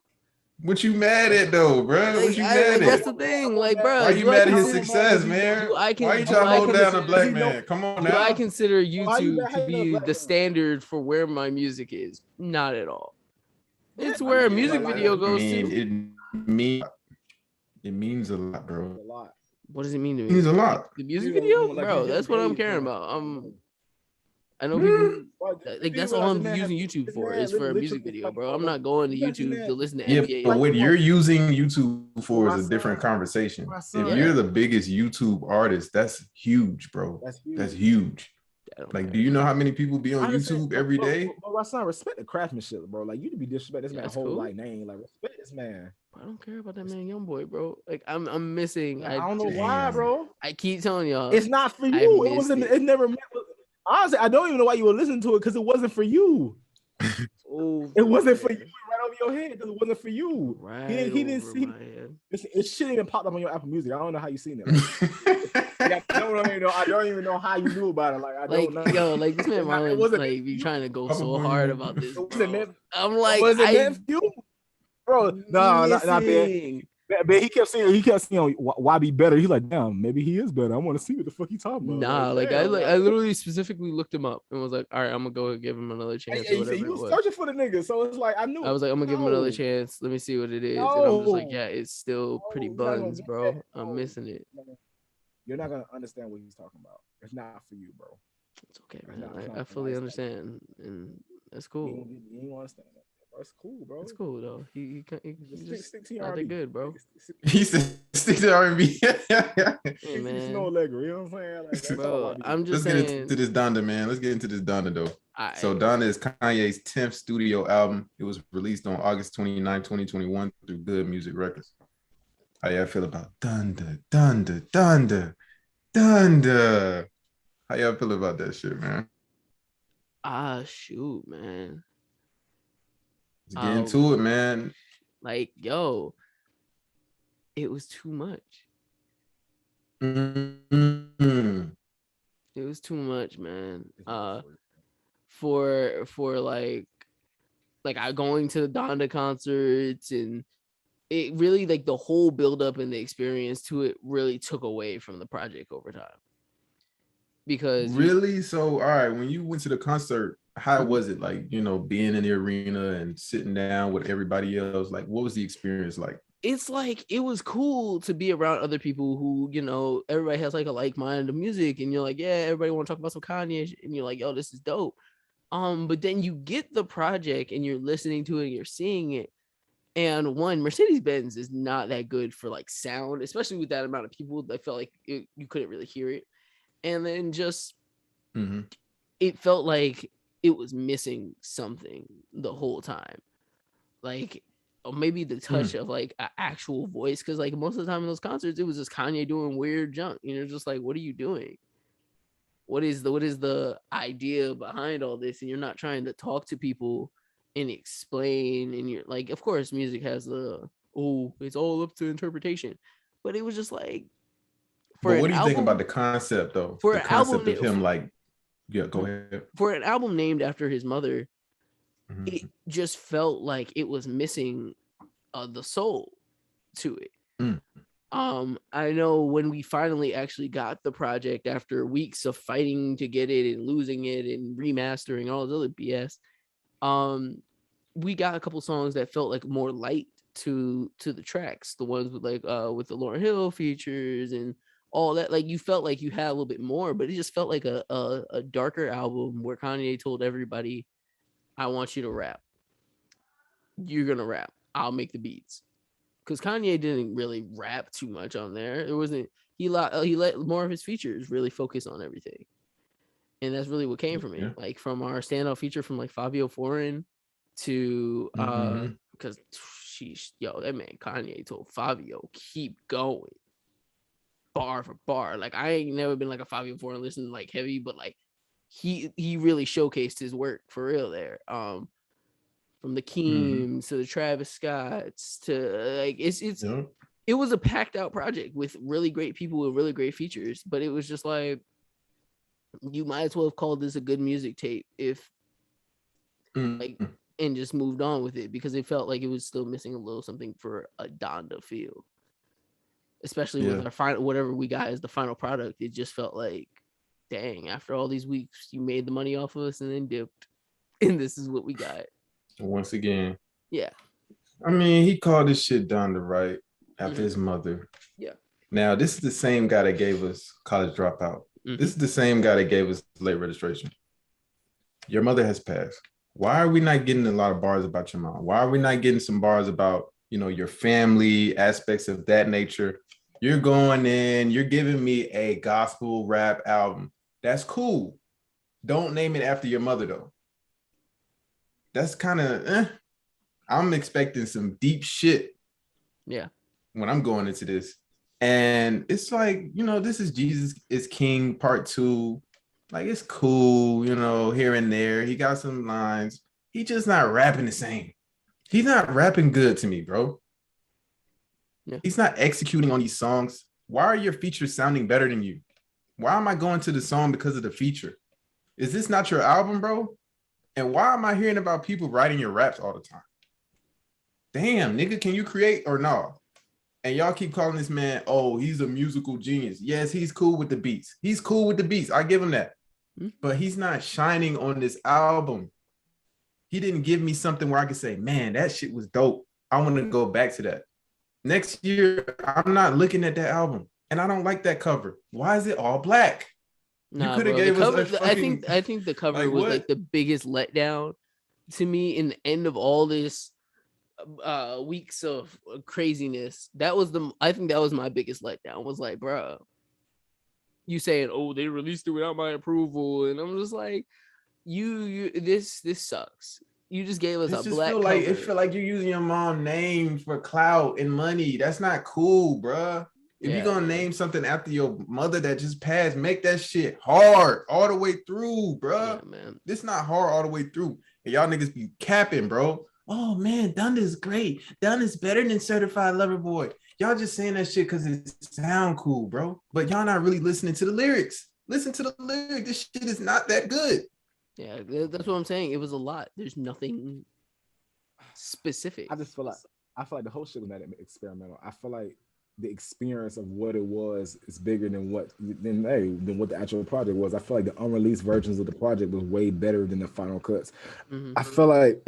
What you mad at though, bro? Like, what you mad at? That's the thing, like, bro. Why you mad at his success, man? Why you trying to hold down a black man? Come on now. Do I consider YouTube to be the standard for where my music is? Not at all. It's where a music video goes to. It means a lot, bro. A lot. What does it mean to me? It means a lot. The music video, bro. That's what I'm caring about. I know people like that's all I'm using YouTube for is for a music video, bro. I'm not going to YouTube to listen to NBA. But what you're using YouTube for is a different conversation. If you're the biggest YouTube artist, that's huge, bro. That's huge. Like, do you know how many people be on YouTube every day? Bro, my son, respect the craftsmanship, bro. Like, you to be disrespect this man's whole like name. Like, respect this man. I don't care about that man, young boy, bro. Like, I'm missing. I don't know why, bro. I keep telling y'all, it's not for you. It wasn't. It never. Honestly, I don't even know why you were listening to it because it wasn't for you. It wasn't for you. Right over your head because it wasn't for you. Right. He didn't see. It shouldn't even popped up on your Apple Music. I don't know how you seen it. Like, I don't even know how you knew about it. Like, I don't know. Yo, like this man Marlon like be trying to go so hard about this. I'm like, was it meant for you? Bro, no, not bad. But he kept saying, why be better? He's like, damn, maybe he is better. I want to see what the fuck he talking about. Nah, I literally specifically looked him up and was like, all right, I'm gonna go give him another chance. He was searching for the nigga, so it's like I knew. I was like, I'm gonna give him another chance. Let me see what it is. And I'm just like, yeah, it's still pretty buns, bro. I'm missing it. You're not gonna understand what he's talking about. It's not for you, bro. It's okay, man. I fully understand, and that's cool. You don't understand that. It's cool, bro. It's cool though. He just stick to not that good, bro. He said stick to R&B. Hey, man. No Allegro, you know what I'm saying? Like, bro, I'm just Let's saying. get into this Donda, man. Let's get into this Donda though. So Donda is Kanye's 10th studio album. It was released on August 29, 2021 through Good Music Records. How y'all feel about Donda? How y'all feel about that shit, man? Shoot, man. Let's get into it, man. Like, yo, it was too much. Mm-hmm. It was too much, man. For like I going to the Donda concerts, and it really like the whole build up and the experience to it really took away from the project over time. Because so all right, when you went to the concert, how was it like, being in the arena and sitting down with everybody else? Like, what was the experience like? It's like, it was cool to be around other people who, everybody has like a like mind of music, and you're like, yeah, everybody want to talk about some Kanye, and you're like, yo, this is dope. But then you get the project and you're listening to it and you're seeing it. And one, Mercedes-Benz is not that good for like sound, especially with that amount of people. I felt like you couldn't really hear it. And then just, it felt like it was missing something the whole time. Like, or maybe the touch of like an actual voice. Cause like most of the time in those concerts, it was just Kanye doing weird junk. Just like, what are you doing? What is the idea behind all this? And you're not trying to talk to people and explain. And you're like, of course, music has it's all up to interpretation. But it was just like, but what do you think about the concept though? For the an concept album, of him, like, yeah, go ahead. For an album named after his mother, it just felt like it was missing the soul to it. I know when we finally actually got the project after weeks of fighting to get it and losing it and remastering all this other BS, um, we got a couple songs that felt like more light to the tracks, the ones with like with the Lauryn Hill features and all that. Like you felt like you had a little bit more, but it just felt like a darker album where Kanye told everybody, I want you to rap. You're gonna rap. I'll make the beats. Because Kanye didn't really rap too much on there. It wasn't he let more of his features really focus on everything, and that's really what came from it. Yeah. Like from our standout feature from like Fabio Foreign to Mhm. because sheesh, yo, that man Kanye told Fabio keep going bar for bar. Like I ain't never been like a Fabio Foreign listening like heavy, but like he really showcased his work for real there. From the Mhm. Keems to the Travis Scotts to like it's Yeah. it was a packed out project with really great people with really great features, but it was just like you might as well have called this a good music tape if like Mhm. and just moved on with it because it felt like it was still missing a little something for a Donda feel. Especially with Yeah. our final whatever we got as the final product, it just felt like dang, after all these weeks, you made the money off of us and then dipped. And this is what we got. Once again, Yeah. I mean, he called this shit Donda right after Mm-hmm. his mother. Yeah. Now, this is the same guy that gave us College Dropout. Mm-hmm. This is the same guy that gave us Late Registration. Your mother has passed. Why are we not getting a lot of bars about your mom? Why are we not getting some bars about, your family, aspects of that nature? You're going in, you're giving me a gospel rap album. That's cool. Don't name it after your mother, though. That's kind of, I'm expecting some deep shit Yeah. when I'm going into this. And it's like, this is Jesus is King part 2. Like it's cool, here and there. He got some lines. He just not rapping the same. He's not rapping good to me, bro. Yeah. He's not executing on these songs. Why are your features sounding better than you? Why am I going to the song because of the feature? Is this not your album, bro? And why am I hearing about people writing your raps all the time? Damn, nigga, can you create or no? And y'all keep calling this man, oh, he's a musical genius. Yes, he's cool with the beats. He's cool with the beats. I give him that. Mm-hmm. But he's not shining on this album. He didn't give me something where I could say, man, that shit was dope. I want to go back to that. Next year, I'm not looking at that album. And I don't like that cover. Why is it all black? You Nah, could have bro. The gave us cover, a fucking I think the cover like was what? like the biggest letdown to me in the end of all this weeks of craziness. I think that was my biggest letdown. Was like, bro, you saying, oh, they released it without my approval, and I'm just like, this sucks. You just gave us This a just black it cover. feel like you're using your mom name for clout and money. That's not cool, bruh. If you're Yeah, gonna man. name something after your mother that just passed, make that shit hard all the way through, Yeah, bruh. man. This not hard all the way through. And y'all niggas be capping, bro. Oh man, Donda's great. Donda's better than Certified Lover Boy. Y'all just saying that shit because it sound cool, bro. But y'all not really listening to the lyrics. Listen to the lyrics. This shit is not that good. Yeah, that's what I'm saying. It was a lot. There's nothing specific. I feel like the whole shit was not experimental. I feel like the experience of what it was is bigger than what the actual project was. I feel like the unreleased versions of the project was way better than the final cuts. Mm-hmm. I feel like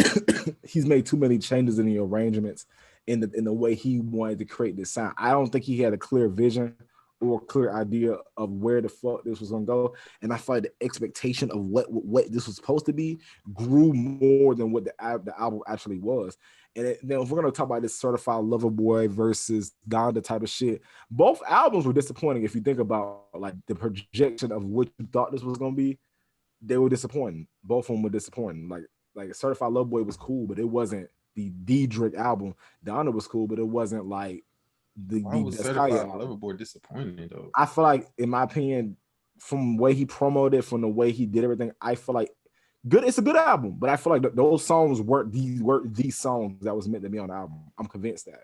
he's made too many changes in the arrangements in the way he wanted to create this sound. I don't think he had a clear vision or clear idea of where the fuck this was gonna go. And I feel like the expectation of what this was supposed to be grew more than what the album actually was. And then if we're gonna talk about this Certified Lover Boy versus Donda type of shit, both albums were disappointing. If you think about like the projection of what you thought this was gonna be, they were disappointing. Both of them were disappointing. Like Certified Lover Boy was cool, but it wasn't the Drake album. Donda was cool, but it wasn't like Why the was Descaya Certified album. Lover Boy disappointing though? I feel like, in my opinion, from the way he promoted it, from the way he did everything, I feel like good. It's a good album, but I feel like those songs weren't these songs that was meant to be on the album. I'm convinced that.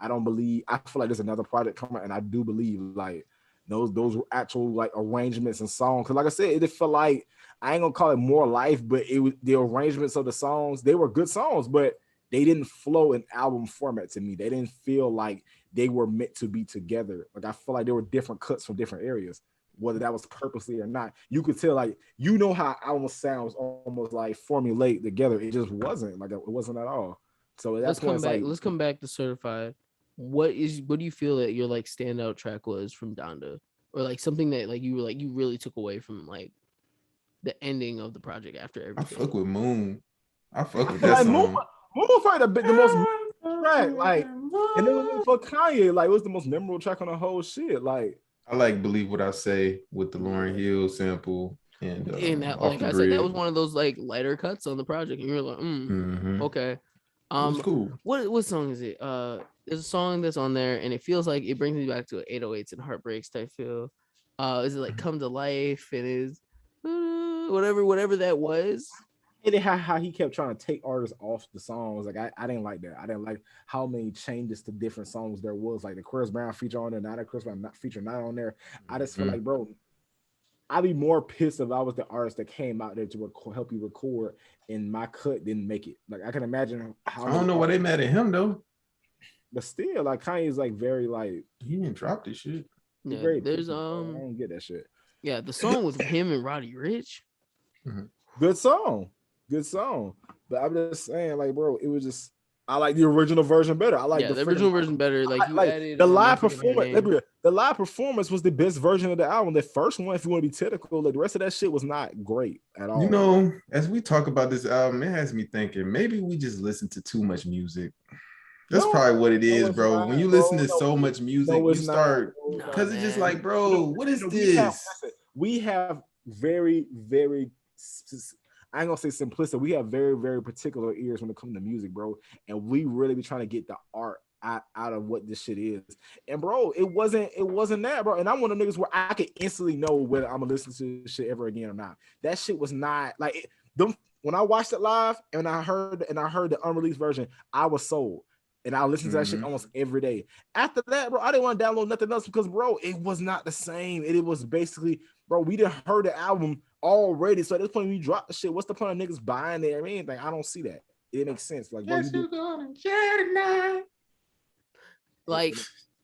I don't believe. I feel like there's another project coming, and I do believe like those were actual like arrangements and songs. Because like I said, it felt like I ain't gonna call it more life, but it was the arrangements of the songs. They were good songs, but they didn't flow in album format to me. They didn't feel like they were meant to be together. Like I feel like there were different cuts from different areas, whether that was purposely or not. You could tell, like, you know how album sounds almost like formulate together. It just wasn't like it wasn't at all. So at that point, it's like, Let's come back to Certified. What do you feel that your like standout track was from Donda, or like something that like you were like you really took away from like the ending of the project after I everything? fuck with Moon. I fuck with feel that like song. Moon was probably the most track, like, and then for Kanye, like, it was the most memorable track on the whole shit. Like, I like Believe What I Say with the Lauryn Hill sample and And that, Off like the I said, that Grid. was one of those like lighter cuts on the project, and you're like, okay. It was cool. What song is it? There's a song that's on there, and it feels like it brings me back to 808s and heartbreaks type feel. Is it like Come to Life and is whatever that was? and how he kept trying to take artists off the songs. Like, I didn't like that. I didn't like how many changes to different songs there was. Like the Chris Brown feature on there, not a Chris Brown not feature not on there. I just feel like, bro, I'd be more pissed if I was the artist that came out there to help you record and my cut didn't make it. Like, I can imagine how. I don't know why they mad at him though. But still, like, Kanye's like very like he didn't drop this shit. Yeah, great. there's I don't get that shit. Yeah, the song with him and Roddy Ricch. Good song. But I'm just saying, like, bro, it was just, I like the original version better. I like the original version better. Like, you added the live performance. The live performance was the best version of the album. The first one, if you want to be typical, like the rest of that shit was not great at all. You know, as we talk about this album, it has me thinking maybe we just listen to too much music. That's probably what it is, bro. When you listen to so much music, you start, because it's just like, bro, what is this? We have very, very, I ain't gonna say simplistic. We have very, very particular ears when it comes to music, bro. And we really be trying to get the art out of what this shit is. And bro, it wasn't that, bro. And I'm one of the niggas where I could instantly know whether I'm gonna listen to this shit ever again or not. That shit was not like when I watched it live and I heard the unreleased version, I was sold. And I listened to that shit almost every day. After that, bro, I didn't want to download nothing else because, bro, it was not the same. It was basically, bro, we didn't heard the album already. So at this point, we dropped the shit. What's the point of niggas buying it or anything? I don't see that. It makes sense. Like, bro, like,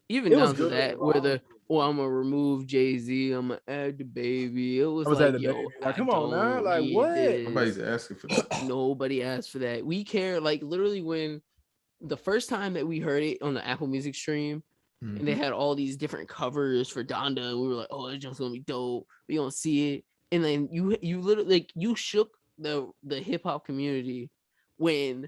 even down to that, where I'm gonna remove Jay-Z, I'm gonna add the baby. It was like, yo, like, come on now, like, what? Nobody's asking for that. Nobody asked for that. We care, like, literally when the first time that we heard it on the Apple Music stream, and they had all these different covers for Donda, and we were like, oh, it's just gonna be dope. We gonna see it. And then you literally, like, you shook the hip hop community when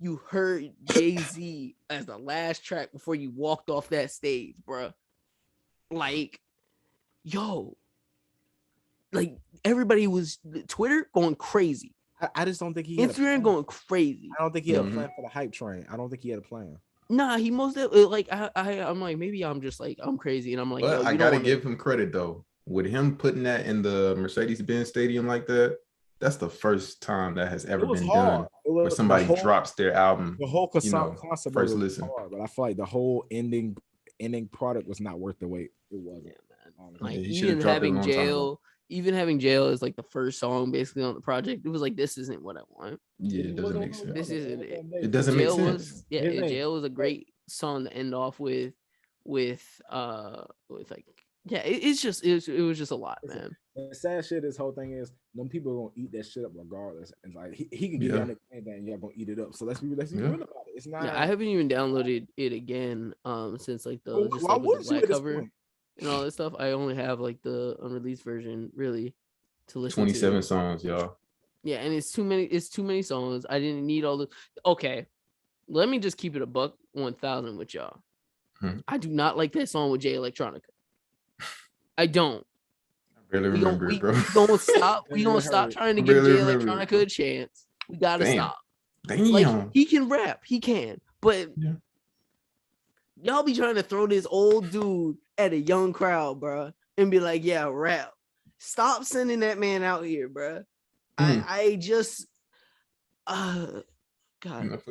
you heard Jay-Z as the last track before you walked off that stage, bro. Like, yo, like, everybody was Twitter going crazy. I just don't think he Instagram going crazy. I don't think he had a plan for the hype train. I don't think he had a plan. Nah, he most like I'm like, maybe I'm just like, I'm crazy, and I'm like, but I gotta give him credit though. With him putting that in the Mercedes-Benz Stadium like that, that's the first time that has ever been done where somebody drops their album. The whole concept first listen. Hard, but I feel like the whole ending product was not worth the wait. It wasn't. Yeah, man. Like, even having jail is like the first song basically on the project. It was like, this isn't what I want. Yeah, it doesn't make sense. This isn't it. It doesn't make sense. Jail was a great song to end off with like, yeah, it was just a lot, man. The sad shit, this whole thing is, them people are gonna eat that shit up regardless. And like, he can get down the anything and y'all gonna eat it up. So let's be real about it. It's not. Yeah, I haven't even downloaded it again since like the black cover and all this stuff. I only have like the unreleased version really to listen 27 to. songs, y'all. Yeah, and it's too many songs. I didn't need all the. Okay, let me just keep it a buck 1,000 with y'all. I do not like that song with Jay Electronica. I don't. I barely remember it, bro. We don't stop. We don't stop trying to give Jay Electronica a chance. We gotta stop. Damn. Like, he can rap, he can, but y'all be trying to throw this old dude at a young crowd, bro, and be like, yeah, rap. Stop sending that man out here, bro. I just God.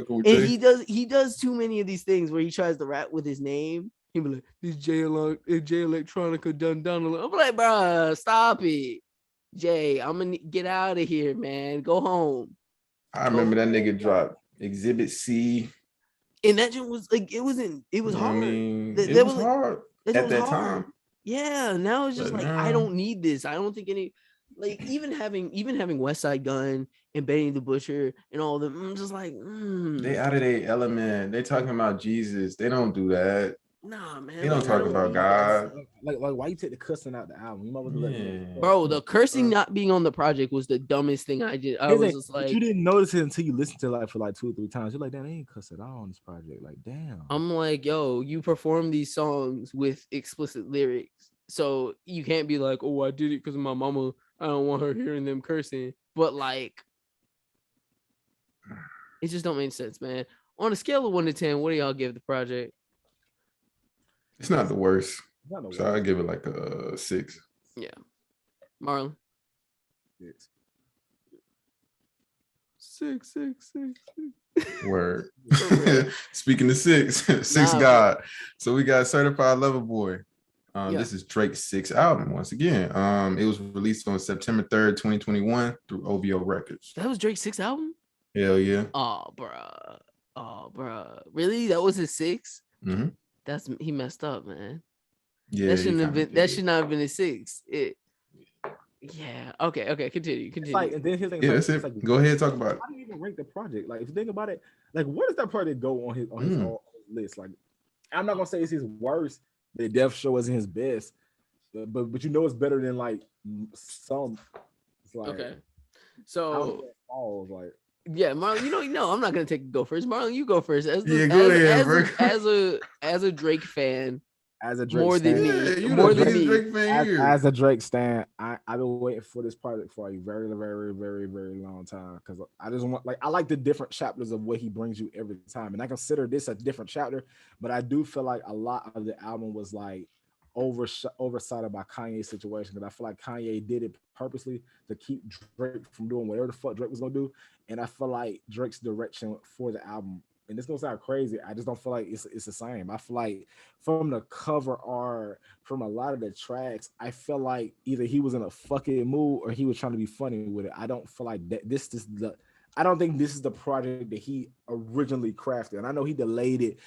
And he does too many of these things where he tries to rap with his name. He be like, this Jay Electronica done. I'm like, bro, stop it. Jay, I'm gonna get out of here, man. Go home. I remember that nigga dropped Exhibit C. And that joint was like, it was I hard. mean, That, it that was was like, hard that at was that hard. time. Yeah, now it's just But like now, I don't need this. I don't think any like even having West Side Gun and Benny the Butcher and all of them. I'm just like, they out of their element. They talking about Jesus. They don't do that. nah, They man. don't Like I talk don't about need this. God. Like why you take the cussing out the album? You might as well let Yeah. Bro, the cursing not being on the project was the dumbest thing I did. I was just but like, you didn't notice it until you listened to it like for like 2 or 3 times. You're like, damn, they ain't cuss at all on this project. Like, damn. I'm like, yo, you perform these songs with explicit lyrics. So you can't be like, oh, I did it because of my mama. I don't want her hearing them cursing. But like, it just don't make sense, man. On a scale of 1 to 10, what do y'all give the project? It's not the worst. Not the So I give it like a 6. Yeah. Marlon? worst. 6. Word. For real. Speaking of 6, 6 Nah, God. So we got Certified Lover Boy. Yeah. This is Drake's 6th album once again. It was released on September 3rd, 2021 through OVO Records. That was Drake's 6th album? Hell yeah. Oh, bruh. Really? That was his 6? Mm-hmm. He messed up, man. Yeah, That shouldn't have been. That did. should not have been his 6. Yeah. Okay. Continue. It's like, and then his thing. Yeah, that's it. Like, go ahead, talk about it. How do you even rank the project? Like, if you think about it, like, where does that project go on his list? Like, I'm not gonna say it's his worst. The Death Show isn't his best, but you know it's better than like some. It's like, Okay. So falls like. yeah, Marlon, I'm not gonna go first. Marlon, you go first. As a Drake fan, As a Drake more stan, than Yeah, me, you more the than biggest me. Drake fan here. as a Drake stan, I've been waiting for this project for a very, very, very, very long time because I just want I like the different chapters of what he brings you every time, and I consider this a different chapter, but I do feel like a lot of the album was like oversighted by Kanye's situation because I feel like Kanye did it purposely to keep Drake from doing whatever the fuck Drake was gonna do, and I feel like Drake's direction for the album. And it's gonna sound crazy. I just don't feel like it's the same. I feel like from the cover art, from a lot of the tracks, I feel like either he was in a fucking mood or he was trying to be funny with it. I don't feel like that. I don't think this is the project that he originally crafted. And I know he delayed it.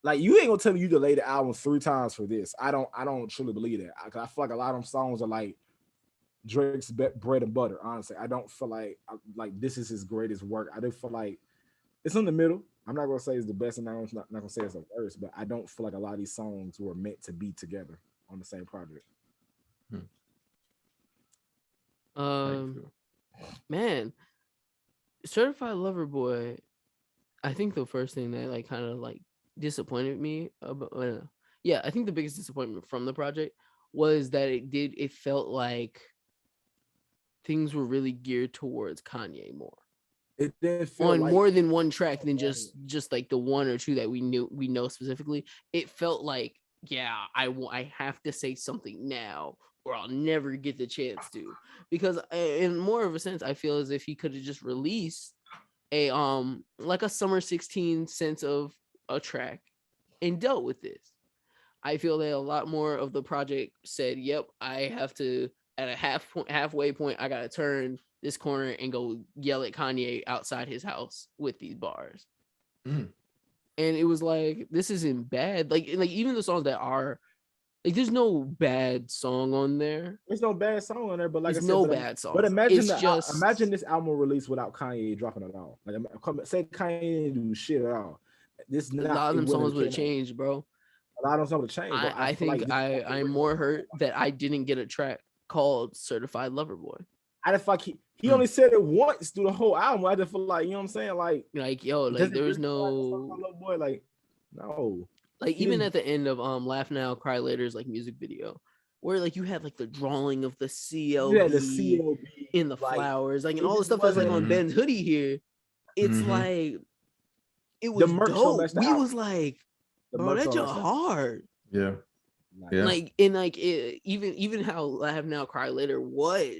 Like, you ain't gonna tell me you delayed the album 3 times for this. I don't truly believe that. I feel like a lot of them songs are like Drake's bread and butter. Honestly, I don't feel like this is his greatest work. I do feel like it's in the middle. I'm not gonna say it's the best, and I'm not gonna say it's the worst, but I don't feel like a lot of these songs were meant to be together on the same project. Man, Certified Lover Boy. I think the first thing that like kind of like disappointed me about, I think the biggest disappointment from the project was that it felt like things were really geared towards Kanye more. It didn't feel on like more than one track than just like the one or two that we know specifically. It felt like, I have to say something now or I'll never get the chance to, because in more of a sense, I feel as if he could have just released a like a summer 16 sense of a track and dealt with this. I feel that a lot more of the project said, yep, I have to, at a halfway point, I gotta turn this corner and go yell at Kanye outside his house with these bars. And it was like, this isn't bad. Like even the songs that are like, there's no bad song on there. There's no bad song on there, but like there's I said, no bad song. But imagine imagine this album released without Kanye dropping it all. Like, say Kanye didn't do shit at all. This a lot of them songs would have changed, bro. A lot of them songs would have changed. I think like I'm more hurt that I didn't get a track called Certified Lover Boy. I just feel like he only said it once through the whole album. I just feel like, you know what I'm saying? Like yo, like there was no Lover Boy, like no. Like even at the end of Laugh Now, Cry Later's like music video, where like you had like the drawing of the CLB, in the flowers, like and all the stuff that's like on Ben's hoodie here. It's like it was dope. We was like, bro, that's just hard. Yeah. Like and like even how Laugh Now, Cry Later was.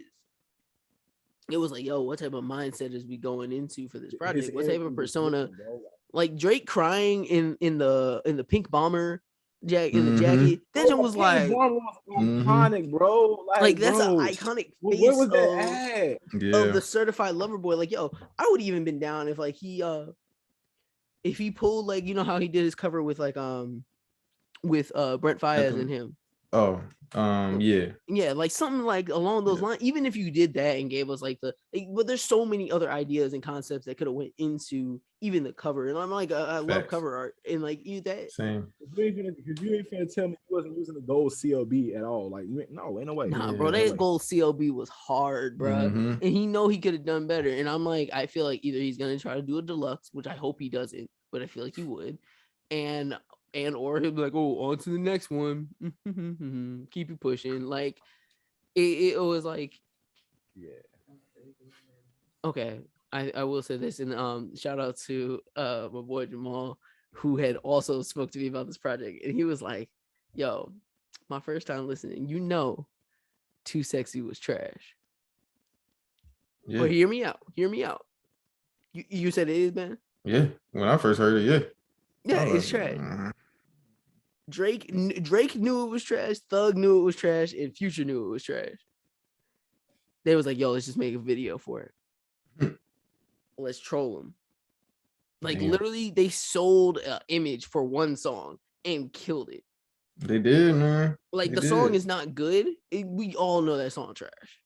It was like, yo, what type of mindset is we going into for this project? What type of persona? Like Drake crying in the pink bomber jacket in the jacket. That one was like iconic, bro. Like that's an iconic face where was that of the Certified Lover Boy. Like, yo, I would even been down if like he if he pulled like how he did his cover with with Brent Faiyaz and him. Oh, yeah, like something like along those lines. Even if you did that and gave us like but there's so many other ideas and concepts that could have went into even the cover. And I'm like, I love cover art, and like that. Same. You ain't finna tell me you wasn't using the gold CLB at all. Like, ain't no way. Nah, bro, that gold CLB was hard, bro, and he could have done better. And I'm like, I feel like either he's gonna try to do a deluxe, which I hope he doesn't, but I feel like he would, and or he'll be like, oh, on to the next one. Keep it pushing. Like it was like, yeah. Okay, I will say this, and shout out to my boy Jamal, who had also spoke to me about this project, and he was like, yo, my first time listening, Too Sexy was trash. Yeah. But hear me out. You said it is, man? Yeah, when I first heard it, yeah, it's trash. Drake knew it was trash, Thug knew it was trash, and Future knew it was trash. They was like, yo, let's just make a video for it. Let's troll them. Like, literally, they sold an image for one song and killed it. They did, man. Like, the song is not good. We all know that song trash.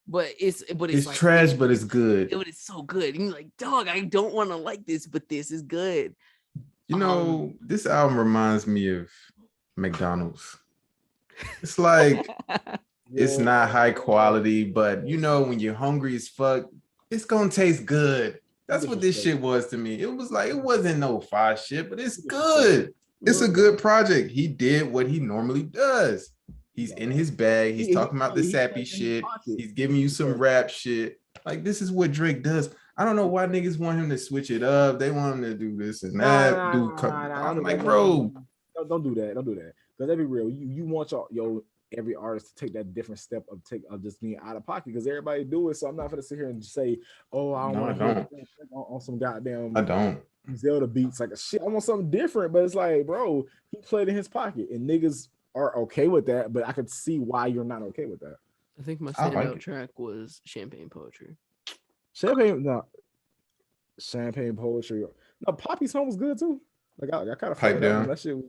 But it's like, trash, but it's good. But it's so good. And you're like, dog, I don't want to like this, but this is good. This album reminds me of McDonald's. It's like it's not high quality, but when you're hungry as fuck, it's gonna taste good. That's what this shit was to me. It was like, it wasn't no fire shit, but it's good. It's a good project. He did what he normally does. He's in his bag. He's talking about the sappy shit. He's giving you some rap shit. Like, this is what Drake does. I don't know why niggas want him to switch it up. They want him to do this and that. I'm like, bro. Don't do that. Don't do that. Because let's be real. You want every artist to take that different step of just being out of pocket, because everybody do it. So I'm not gonna sit here and just say, oh, I don't want to on some goddamn Zelda beats like a shit. I want something different. But it's like, bro, he played in his pocket, and niggas are okay with that. But I could see why you're not okay with that. I think my standout track was Champagne Poetry. Champagne Poetry. No, Poppy's song was good too. Like, I kind of pipe down. That shit was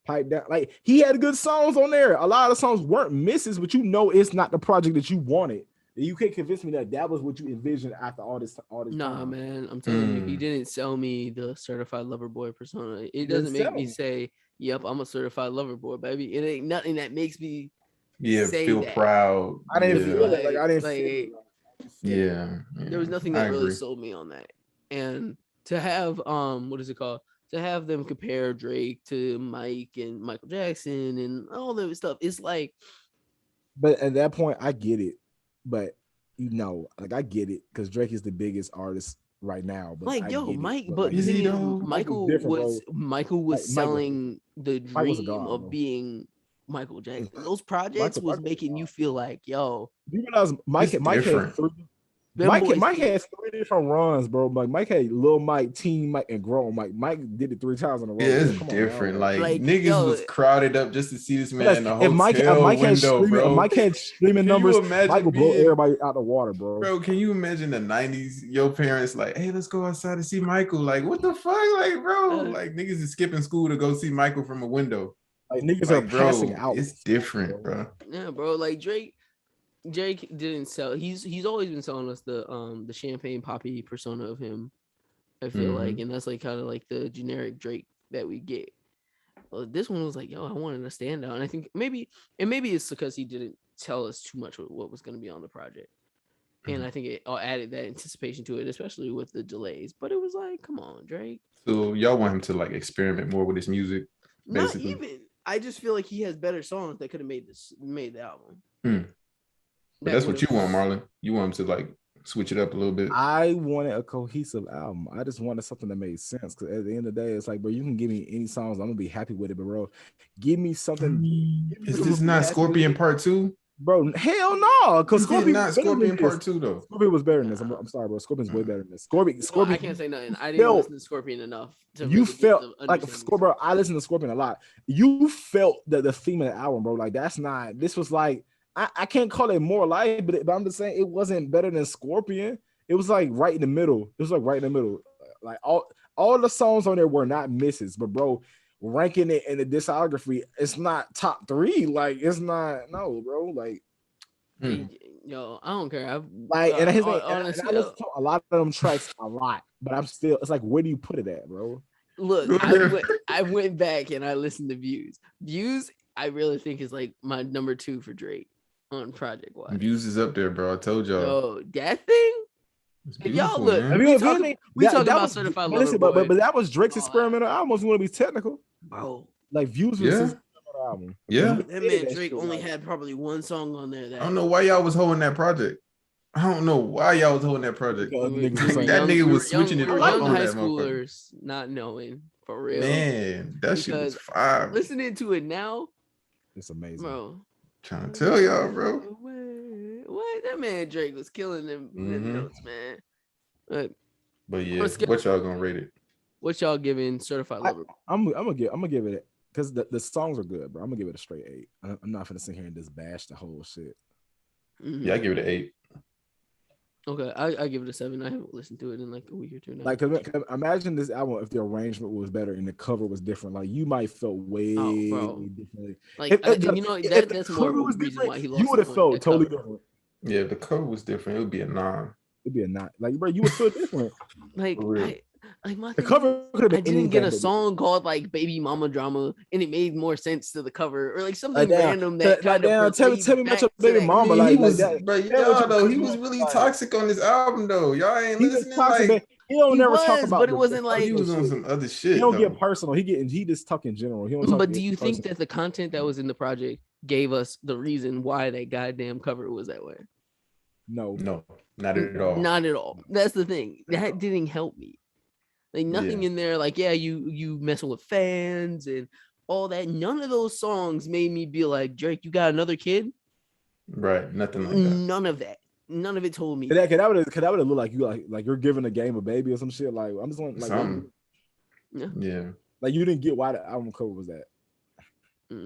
pipe down. Like, he had good songs on there. A lot of the songs weren't misses, but it's not the project that you wanted. You can't convince me that was what you envisioned after all this. Nah, time. Man, I'm telling you, he didn't sell me the certified lover boy persona. It doesn't make me say, "Yep, I'm a certified lover boy, baby." It ain't nothing that makes me feel proud. I didn't feel it. Like, I didn't feel it. Yeah. There was nothing that really sold me on that. And to have what is it called? To have them compare Drake to Mike and Michael Jackson and all that stuff, it's like. But at that point, I get it. But like, I get it, because Drake is the biggest artist right now. But like, Mike, but is he though? Michael was selling the dream of being Michael Jackson. Those projects was making you feel like, yo. You realize Mike had three different runs, bro. Mike had Lil Mike, Teen Mike, and Grown Mike. Mike did it 3 times in a row. Yeah, it's different. Like niggas was crowded up just to see this man in the hotel window, bro. Mike had streaming numbers. Mike would blow everybody out the water, bro. Bro, can you imagine the 90s? Your parents like, hey, let's go outside to see Michael. Like, what the fuck? Like, bro, like niggas is skipping school to go see Michael from a window. Like, niggas are passing out. It's different, bro. Yeah, bro. Like, Drake didn't sell. He's always been selling us the Champagne Poppy persona of him, I feel like, and that's like kind of like the generic Drake that we get. Well, this one was like, yo, I wanted to stand out, and I think maybe it's because he didn't tell us too much what was going to be on the project, and I think it added that anticipation to it, especially with the delays. But it was like, come on, Drake. So y'all want him to like experiment more with his music? Basically? Not even. I just feel like he has better songs that could have made the album. But that's what you want, Marlon. You want him to like switch it up a little bit. I wanted a cohesive album. I just wanted something that made sense. Because at the end of the day, it's like, bro, you can give me any songs, I'm gonna be happy with it. But bro, give me something. Is this not Scorpion Part 2? Bro, hell no. Because Scorpion not Scorpion Part 2 though. Scorpion was better than this. I'm sorry, bro. Scorpion's way better than this. Scorpion. I can't say nothing. I didn't listen to Scorpion enough. You felt like bro. I listen to Scorpion a lot. You felt the theme of the album, bro. Like, that's not. This was like. I can't call it more light, but I'm just saying it wasn't better than Scorpion. It was like right in the middle. It was like right in the middle. Like all the songs on there were not misses, but bro, ranking it in the discography, it's not top 3. Like it's not no, bro. Like Yo, I don't care. and his name, and I Honestly, listen to a lot of them tracks a lot, but I'm still. It's like, where do you put it at, bro? look, I went back and I listened to Views. Views, I really think is like my number 2 for Drake on Project Wise. Views is up there, bro. I told y'all. Yo, that thing. It's If y'all beautiful, look, man. we talking about was, Certified but Lover listen, Boy. but that was Drake's Oh, experimental album. If you want to be technical, bro. like Views was his Yeah. experimental album. Yeah. That man Drake only had probably one song on there. That I don't know why y'all was holding that project. I don't know why y'all was holding that project. Because we niggas were was That saying- nigga we was were young, switching we it were up young on high that motherfucker. schoolers, not knowing for real. Man, that shit was Because fire. listening to it now, It's amazing. bro. Trying to tell y'all, bro. What that man Drake was killing them notes, man. But yeah, what y'all gonna rate it? What y'all giving Certified Lover? I'm gonna give it because the songs are good, bro. I'm gonna give it a straight 8. I'm not gonna sit here and just bash the whole shit. Yeah, I give it an 8. Okay, I give it a 7. I haven't listened to it in like a week or 2 now. Like, cause imagine this album if the arrangement was better and the cover was different. Like, you might felt way differently. Like, you know, that's more of a reason why he lost. You would have felt totally different. Yeah, if the cover was different, it would be a 9. It'd be a 9. Like, bro, you would feel different. Like, my the cover could have been. I didn't get a song called like "Baby Mama Drama," and it made more sense to the cover, or like something random that kind of. Tell me about your baby mama. Like, he was, that. But y'all though, he was really toxic on this album though. Y'all ain't listening. Like, he don't never talk about, but it wasn't like he was on some other shit. He don't get personal. He just talk in general. He don't talk. But do you think that the content that was in the project gave us the reason why that goddamn cover was that way? No, not at all. Not at all. That's the thing. That didn't help me. Like nothing in there. Like, yeah, you messing with fans and all that. None of those songs made me be like, Drake, you got another kid? Right. Nothing like that. None of that. None of it told me. That would have looked like you like you're giving a game a baby or some shit. Like, I'm just like something. Yeah. Like, you didn't get why the album cover was that.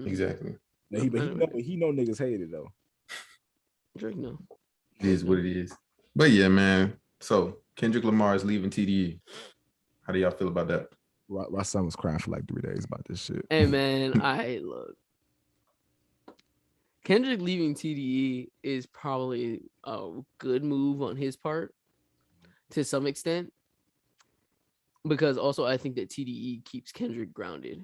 Exactly. But he know niggas hate it though. Drake no. It is what it is. But yeah, man. So Kendrick Lamar is leaving TDE. How do y'all feel about that? My son was crying for like 3 days about this shit. Hey man, look. Kendrick leaving TDE is probably a good move on his part to some extent. Because also I think that TDE keeps Kendrick grounded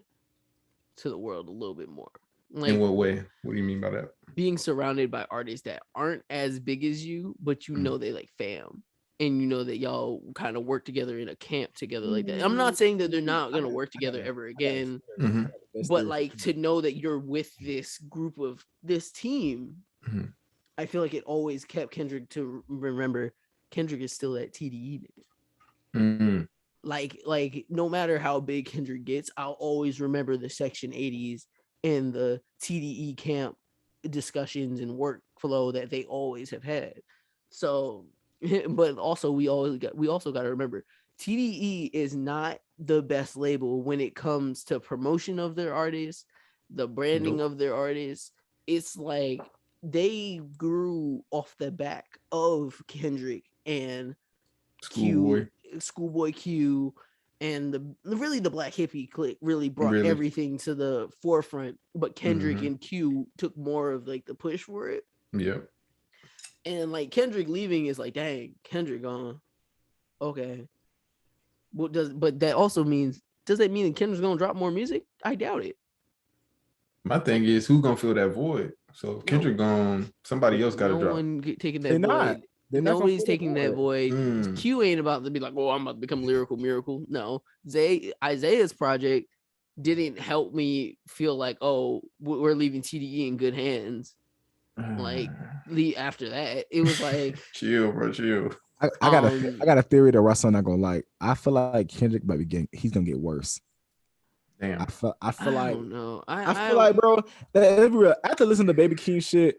to the world a little bit more. Like, in what way? What do you mean by that? Being surrounded by artists that aren't as big as you, but you know they like fam. And you know that y'all kind of work together in a camp together like that. I'm not saying that they're not going to work together ever again, but like to know that you're with this group of this team, I feel like it always kept Kendrick to remember Kendrick is still at TDE. Like no matter how big Kendrick gets, I'll always remember the Section 80s and the TDE camp discussions and workflow that they always have had. So, but also we also got to remember TDE is not the best label when it comes to promotion of their artists, the branding of their artists. It's like they grew off the back of Kendrick and Schoolboy Q, and the Black Hippie clique really brought everything to the forefront. But Kendrick and Q took more of like the push for it. Yeah. And like Kendrick leaving is like, dang, Kendrick gone. Okay. But that also means, does that mean that Kendrick's gonna drop more music? I doubt it. My thing is, who's gonna fill that void? So if Kendrick gone, somebody else got to drop. No one taking that void. Nobody's taking that void. Q ain't about to be like, oh, I'm about to become Lyrical Miracle. No, Isaiah's project didn't help me feel like, oh, we're leaving TDE in good hands. Like after that, it was like chill, bro, chill. I got a theory that Russell not gonna like. I feel like Kendrick might be he's gonna get worse. Damn. I feel like don't know. I feel like, bro, that after listening to Baby Keem shit,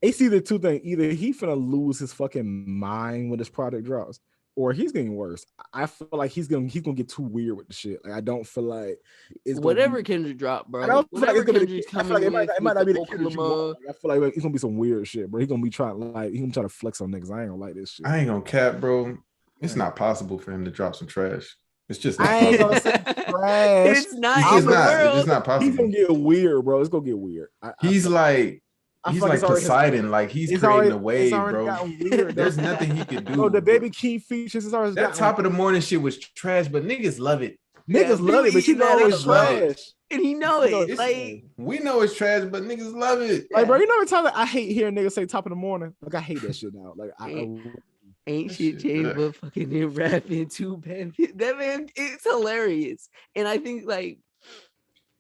it's either two things. Either he finna lose his fucking mind when this product drops, or he's getting worse. I feel like he's gonna get too weird with the shit. Like, I don't feel like it's whatever Kendrick drop, bro. I don't feel like it's gonna Kendrick's I feel like it might not be the Kendrick you want. Oklahoma. I feel like it's gonna be some weird shit, bro. He's gonna be trying to flex on niggas. I ain't gonna like this shit. I ain't gonna cap, bro. It's not possible for him to drop some trash. It's just not I ain't gonna possible. say trash. It's not It's in just the not. It's world. just not He's gonna possible. get weird, bro. It's gonna get weird. He's like I feel like it's already Poseidon. Like he's it's creating already a wave, already bro. gotten weird. There's nothing he could do. Bro, the Baby King features is already That gotten top of the morning shit was trash, but niggas love it. Yeah, niggas love it, but you people know eating it's that up. Love it. trash. And he know You know it. it's Like, We know it's trash, but niggas love it. Like, bro, yeah. you know every time that I hate hearing niggas say top of the morning. Like, I hate that shit now. Like, ain't That shit shit, changed ugh. but fucking him rapping too bad. That man, it's hilarious. And I think like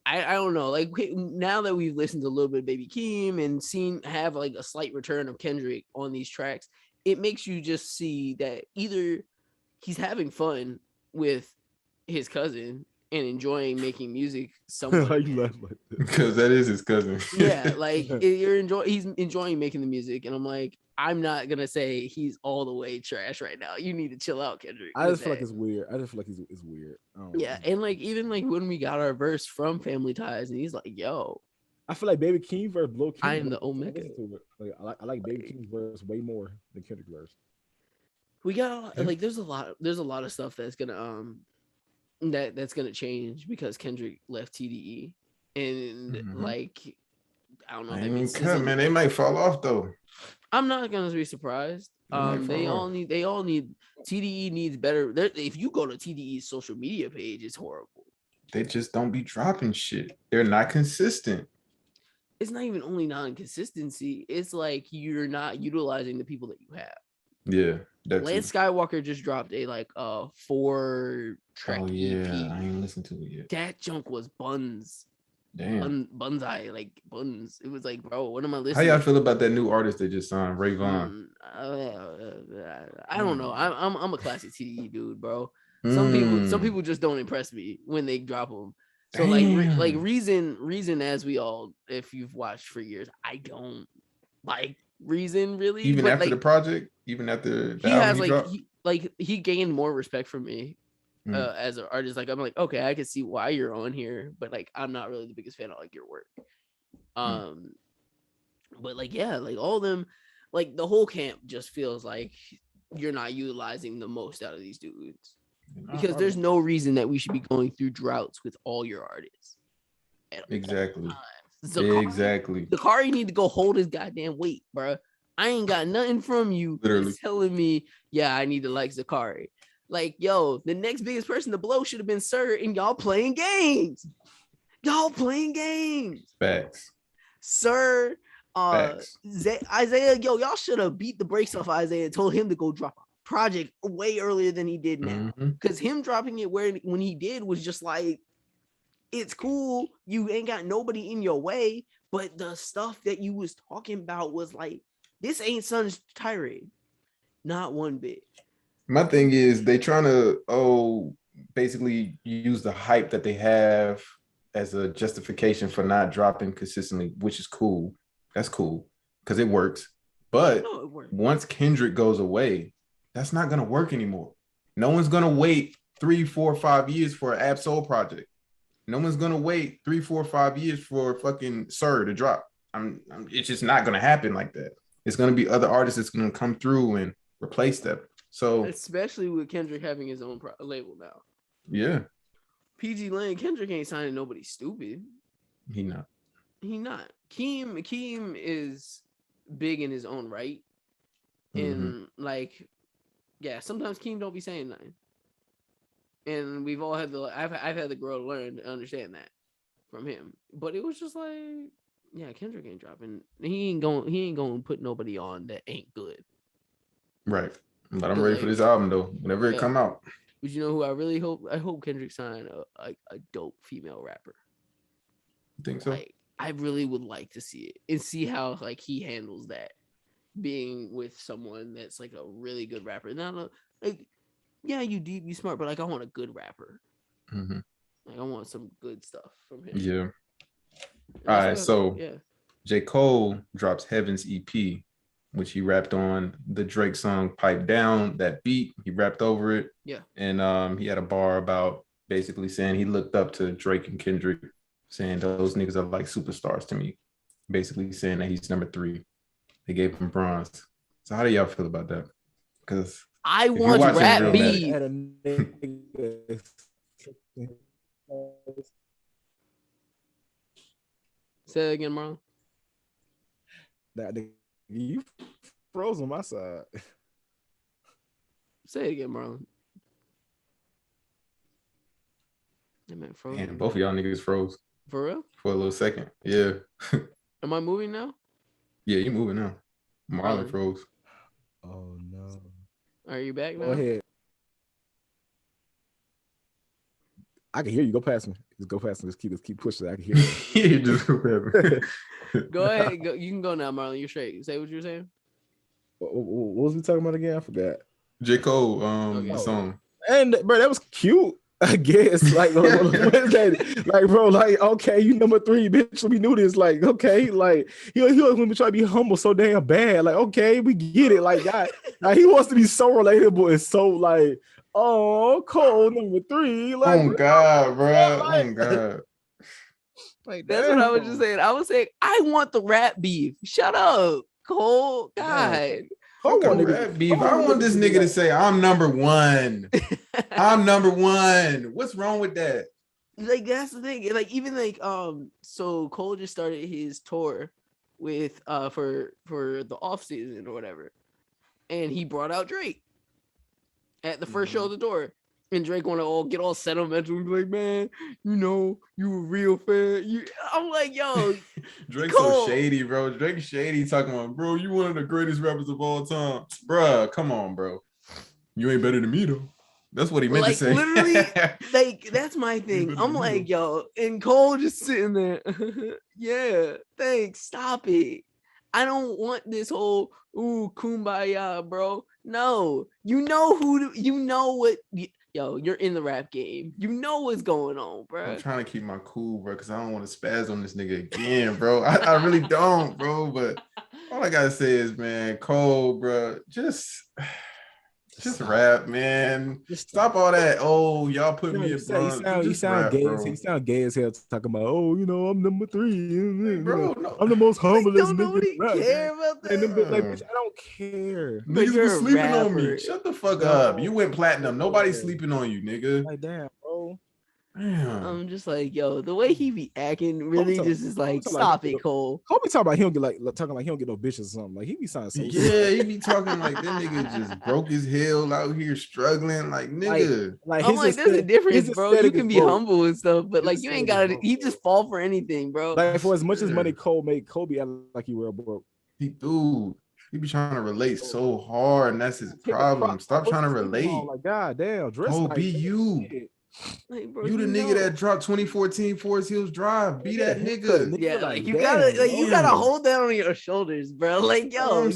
I don't know, like now that we've listened to a little bit of Baby Keem and seen have like a slight return of Kendrick on these tracks, it makes you just see that either he's having fun with his cousin and enjoying making music somewhat. How you laugh like that? Because that is his cousin. Yeah, like he's enjoying making the music, and I'm like, I'm not gonna say he's all the way trash right now. You need to chill out, Kendrick. I with just feel like that. it's weird. I just feel like it's weird. I don't Yeah, know. and like even like when we got our verse from Family Ties, and he's like, "Yo, I feel like Baby King verse Blow King. I am the Omega." Like, I like Baby King's verse way more than Kendrick's verse. We got a lot, like there's a lot of stuff that's gonna that's gonna change because Kendrick left TDE, and like I don't know. I Maybe mean, it's man, they might fall off though. I'm not gonna be surprised. They all need TDE needs better. If you go to TDE's social media page, it's horrible. They just don't be dropping shit. They're not consistent. It's not even only non-consistency. It's like you're not utilizing the people that you have. Yeah, that's Lance Skywalker just dropped a 4-track Oh EP. yeah, I ain't listened to it yet. That junk was buns. Damn. Bunseye, like buns. It was like, bro, what am I How listening? y'all feel about that new artist they just signed, Ray Vaughn? I don't know. I'm a classic TDE dude, bro. Some people just don't impress me when they drop them. So like reason as we all, if you've watched for years, I don't like Reason really. Even but after like, the project, even after the he album has he dropped? he gained more respect from me as an artist. Like I'm like, okay, I can see why you're on here, but like I'm not really the biggest fan of like your work. But like yeah, like all them, like the whole camp just feels like you're not utilizing the most out of these dudes. Because there's no reason that we should be going through droughts with all your artists. Exactly. Exactly. Zakari need to go hold his goddamn weight, bro. I ain't got nothing from you. Literally telling me, yeah, I need to like Zakari. Like, yo, the next biggest person to blow should have been Sir, and y'all playing games. Facts. Sir, Facts. Isaiah, yo, y'all should have beat the brakes off Isaiah and told him to go drop a project way earlier than he did now. Because him dropping it when he did was just like, it's cool. You ain't got nobody in your way, but the stuff that you was talking about was like, this ain't Son's tirade. Not one bit. My thing is they trying to basically use the hype that they have as a justification for not dropping consistently, which is cool. That's cool because it works. But once Kendrick goes away, that's not gonna work anymore. No one's gonna wait 3, 4, 5 years for an Ab-Soul project. No one's gonna wait 3, 4, 5 years for fucking Sir to drop. It's just not gonna happen like that. It's gonna be other artists that's gonna come through and replace them. So especially with Kendrick having his own label now. Yeah. PG Lane, Kendrick ain't signing nobody stupid. He not. Keem is big in his own right. And like, yeah, sometimes Keem don't be saying nothing. And we've all had I've had to grow to learn to understand that from him. But it was just like, yeah, Kendrick ain't dropping. He ain't going to put nobody on that ain't good. Right. But I'm ready for this album though. Whenever it come out. But you know who I really hope? I hope Kendrick sign a dope female rapper. You think so? Like, I really would like to see it and see how like he handles that, being with someone that's like a really good rapper. Not like, yeah, you deep, you smart, but like I want a good rapper. Like I want some good stuff from him. Yeah. All right, so yeah. J. Cole drops Heaven's EP, which he rapped on the Drake song Pipe Down. That beat, he rapped over it. Yeah. And he had a bar about basically saying he looked up to Drake and Kendrick, saying those niggas are like superstars to me. Basically saying that he's number 3. They gave him bronze. So how do y'all feel about that? Because I you're want watching rap Realmatic. beef. Had a nigga- Say that again, Marlon. that nigga, you froze on my side. Say it again, Marlon. That man froze. And both of y'all niggas froze For real? for a little second. Yeah. Am I moving now? Yeah, you moving now. Marlon Marlon. froze. Oh no. Are you back now? Go ahead. I can hear you. Go past me. Just go past me. Just keep pushing. I can hear you. You just Go ahead. Go, you can go now, Marlon. You're straight. Say what you're saying. What was we talking about again? I forgot. J. Cole, Okay. the song. And bro, that was cute. I guess like what is that? Like bro, like okay, you number 3, bitch. We knew this. Like okay, like he always want to try to be humble so damn bad. Like okay, we get it. Like God, like he wants to be so relatable and so like oh Cole number 3. Like Oh God, bro. like, Oh God. like That's what I was just saying. I was saying I want the rap beef. Shut up, Cole. God. Cole Fuck a want niggas- rap beef. Cole I want want this niggas to nigga be to say I'm number 1. I'm number 1. What's wrong with that? Like that's the thing. Like even like so Cole just started his tour with for the off season or whatever. And he brought out Drake at the first show of the tour. And Drake want to all get all sentimental and be like, man, you know, you a real fan. I'm like, yo, Drake's Cole. so shady, bro. Drake's shady talking about, bro, you one of the greatest rappers of all time. Bruh, come on, bro. You ain't better than me, though. That's what he meant like to say. literally, like that's my thing. I'm like, yo, and Cole just sitting there. Yeah, thanks. Stop it. I don't want this whole kumbaya, bro. No, you know what. Yo, you're in the rap game. You know what's going on, bro. I'm trying to keep my cool, bro, because I don't want to spaz on this nigga again, bro. I really don't, bro. But all I gotta say is, man, Cole, bro, just rap, man. Stop all that. Oh, y'all put me in front. You sound rap, gay. bro. You sound gay as hell talking about. Oh, you know, I'm number 3. Hey, bro, no. I'm the most humblest Don't nigga. nobody care about that. Like, bitch, I don't care. Niggas you're was a sleeping on rapper. me. Shut the fuck up. You went platinum. Nobody's sleeping on you, nigga. Like, damn, bro. Damn. I'm just like, yo, the way he be acting really just is like, stop it, Cole. Cole be talking about he don't get talking like he don't get no bitches or something. Like he be sounding so Yeah, he be talking like that nigga just broke his hell out here struggling. Like, nigga. I'm like, there's a difference, bro. You can be humble and stuff, but like you ain't gotta he just fall for anything, bro. Like for as much as money Cole made, Cole be acting like he real broke. He be trying to relate so hard, and that's his problem. Stop trying to relate. Like, God damn, dress Oh, like be you. Like, bro, you the nigga that dropped 2014 Forest Hills Drive. Be that nigga. Yeah, like you gotta hold that on your shoulders, bro. Like, yo,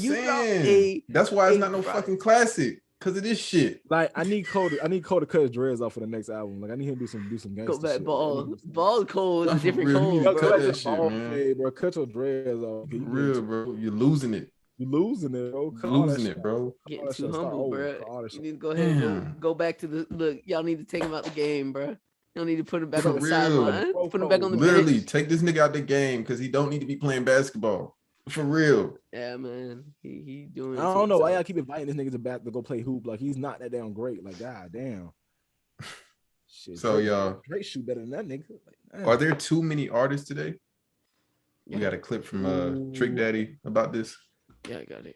that's why it's not no fucking classic. Cause of this shit. Like I need Cole to cut his dreads off for the next album. Like I need him to do some gangster go back shit. Ball Cole is a different Cole, bro. Cut that shit, man. Hey, bro, cut your dreads off. For real, bro. You're losing it. You're losing it, bro. Getting too humble, bro. You need to go ahead and go back to the look. Y'all need to take him out the game, bro. You don't need to put him back on the sideline. Put him back on the bench. Take this nigga out the game because he don't need to be playing basketball. For real. Yeah, man. He doing. I don't know why y'all keep inviting this nigga to go play hoop. Like he's not that damn great. Like god damn. Shit. So y'all, Drake shoot better than that nigga. Like, are there too many artists today? Yeah. We got a clip from Trick Daddy about this. Yeah, I got it.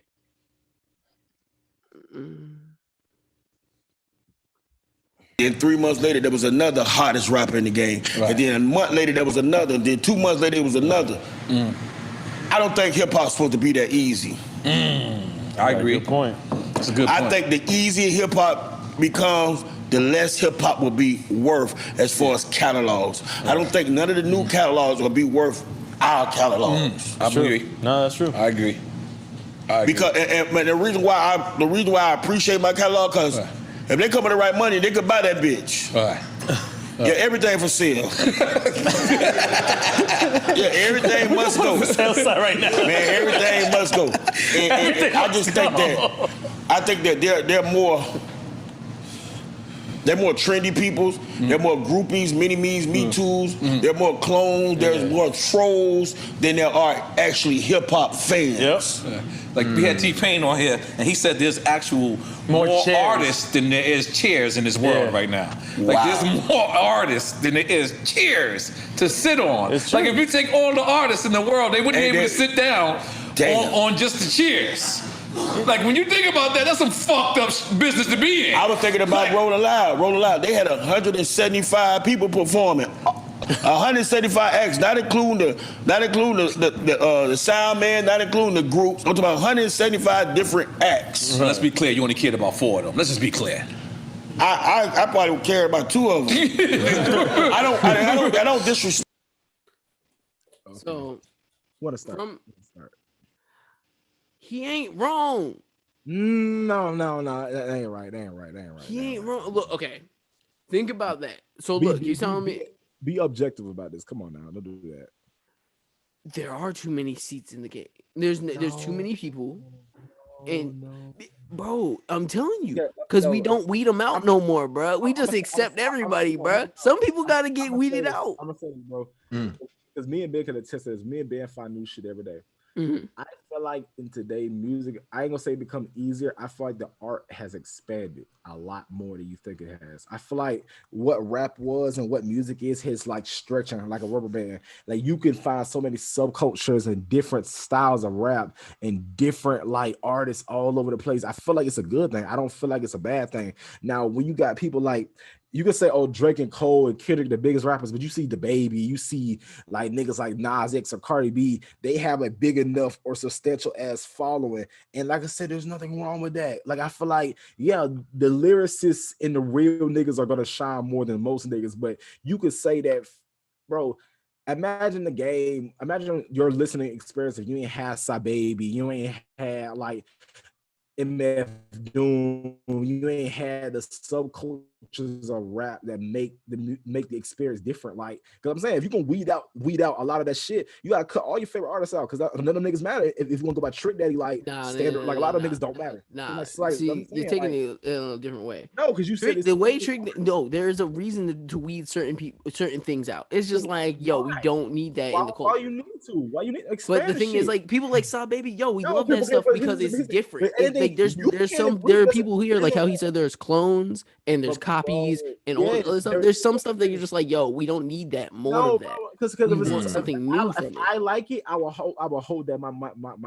And 3 months later, there was another hottest rapper in the game. Right. And then a month later, there was another. And then 2 months later, there was another. I don't think hip hop's supposed to be that easy. I agree. Good point. That's a good point. I think the easier hip hop becomes, the less hip hop will be worth as far as catalogs. Right. I don't think none of the new catalogs will be worth our catalogs. I agree. No, that's true. I agree. Because and the reason why I appreciate my catalog, because if they come with the right money, they could buy that bitch. Yeah, everything for sale. Yeah, everything must go. Sales right now. Man, everything must go. And I just think that they're more. They're more trendy peoples. They're more groupies, mini-me's, me too's. They're more clones. There's more trolls than there are actually hip-hop fans. Yep. Like we had T-Pain on here, and he said there's actual more artists than there is chairs in this world right now. Like there's more artists than there is chairs to sit on. Like if you take all the artists in the world, they wouldn't be able to sit down on just the chairs. Like when you think about that, that's some fucked up business to be in. I was thinking about Rolling Loud. Rolling Loud, they had 175 people performing. 175 acts, not including the sound man, not including the groups. I'm talking about 175 different acts. Let's be clear, you only cared about 4 of them. Let's just be clear. I probably would care about 2 of them. I don't disrespect. So, want to start? He ain't wrong. No, that ain't right. He ain't wrong. Look, okay. Think about that. So look, you telling me be objective about this. Come on now, don't do that. There are too many seats in the game. There's too many people. And bro, I'm telling you, because we don't weed them out no more, bro. We just accept everybody, bro. Some people gotta get weeded out. I'm gonna say this, bro. Because me and Ben can attest to this. Me and Ben find new shit every day. I feel like in today's music, I ain't gonna say become easier. I feel like the art has expanded a lot more than you think it has. I feel like what rap was and what music is like stretching like a rubber band. Like you can find so many subcultures and different styles of rap and different like artists all over the place. I feel like it's a good thing. I don't feel like it's a bad thing. Now, when you got people like, you can say, oh, Drake and Cole and Kendrick, the biggest rappers, but you see DaBaby, you see like niggas like Nas X or Cardi B, they have a big enough or substantial ass following. And like I said, there's nothing wrong with that. Like, I feel like, yeah, the lyricists and the real niggas are gonna shine more than most niggas, but you could say that, bro, imagine the game, imagine your listening experience if you ain't had Baby, you ain't had like MF Doom, you ain't had the subcultures of rap that make the experience different. Like, cause I'm saying if you can weed out a lot of that shit, you gotta cut all your favorite artists out. Cause none of them niggas matter if you want to go by Trick Daddy, like standard, like a lot of niggas don't matter. See, you're taking it in a different way. No, because you said the way Trick. No, there's a reason to weed certain things out. It's just like, yo, we don't need that in the culture. Why you need to? Why you need? But the thing is, like, people like Baby, yo, we love that stuff because it's different. Like, there are people here, like how he said there's clones and there's copies and all this other stuff. There's some stuff that you're just like, yo, we don't need that. More of that. Because if it's something new from it. I like it, I will hold that my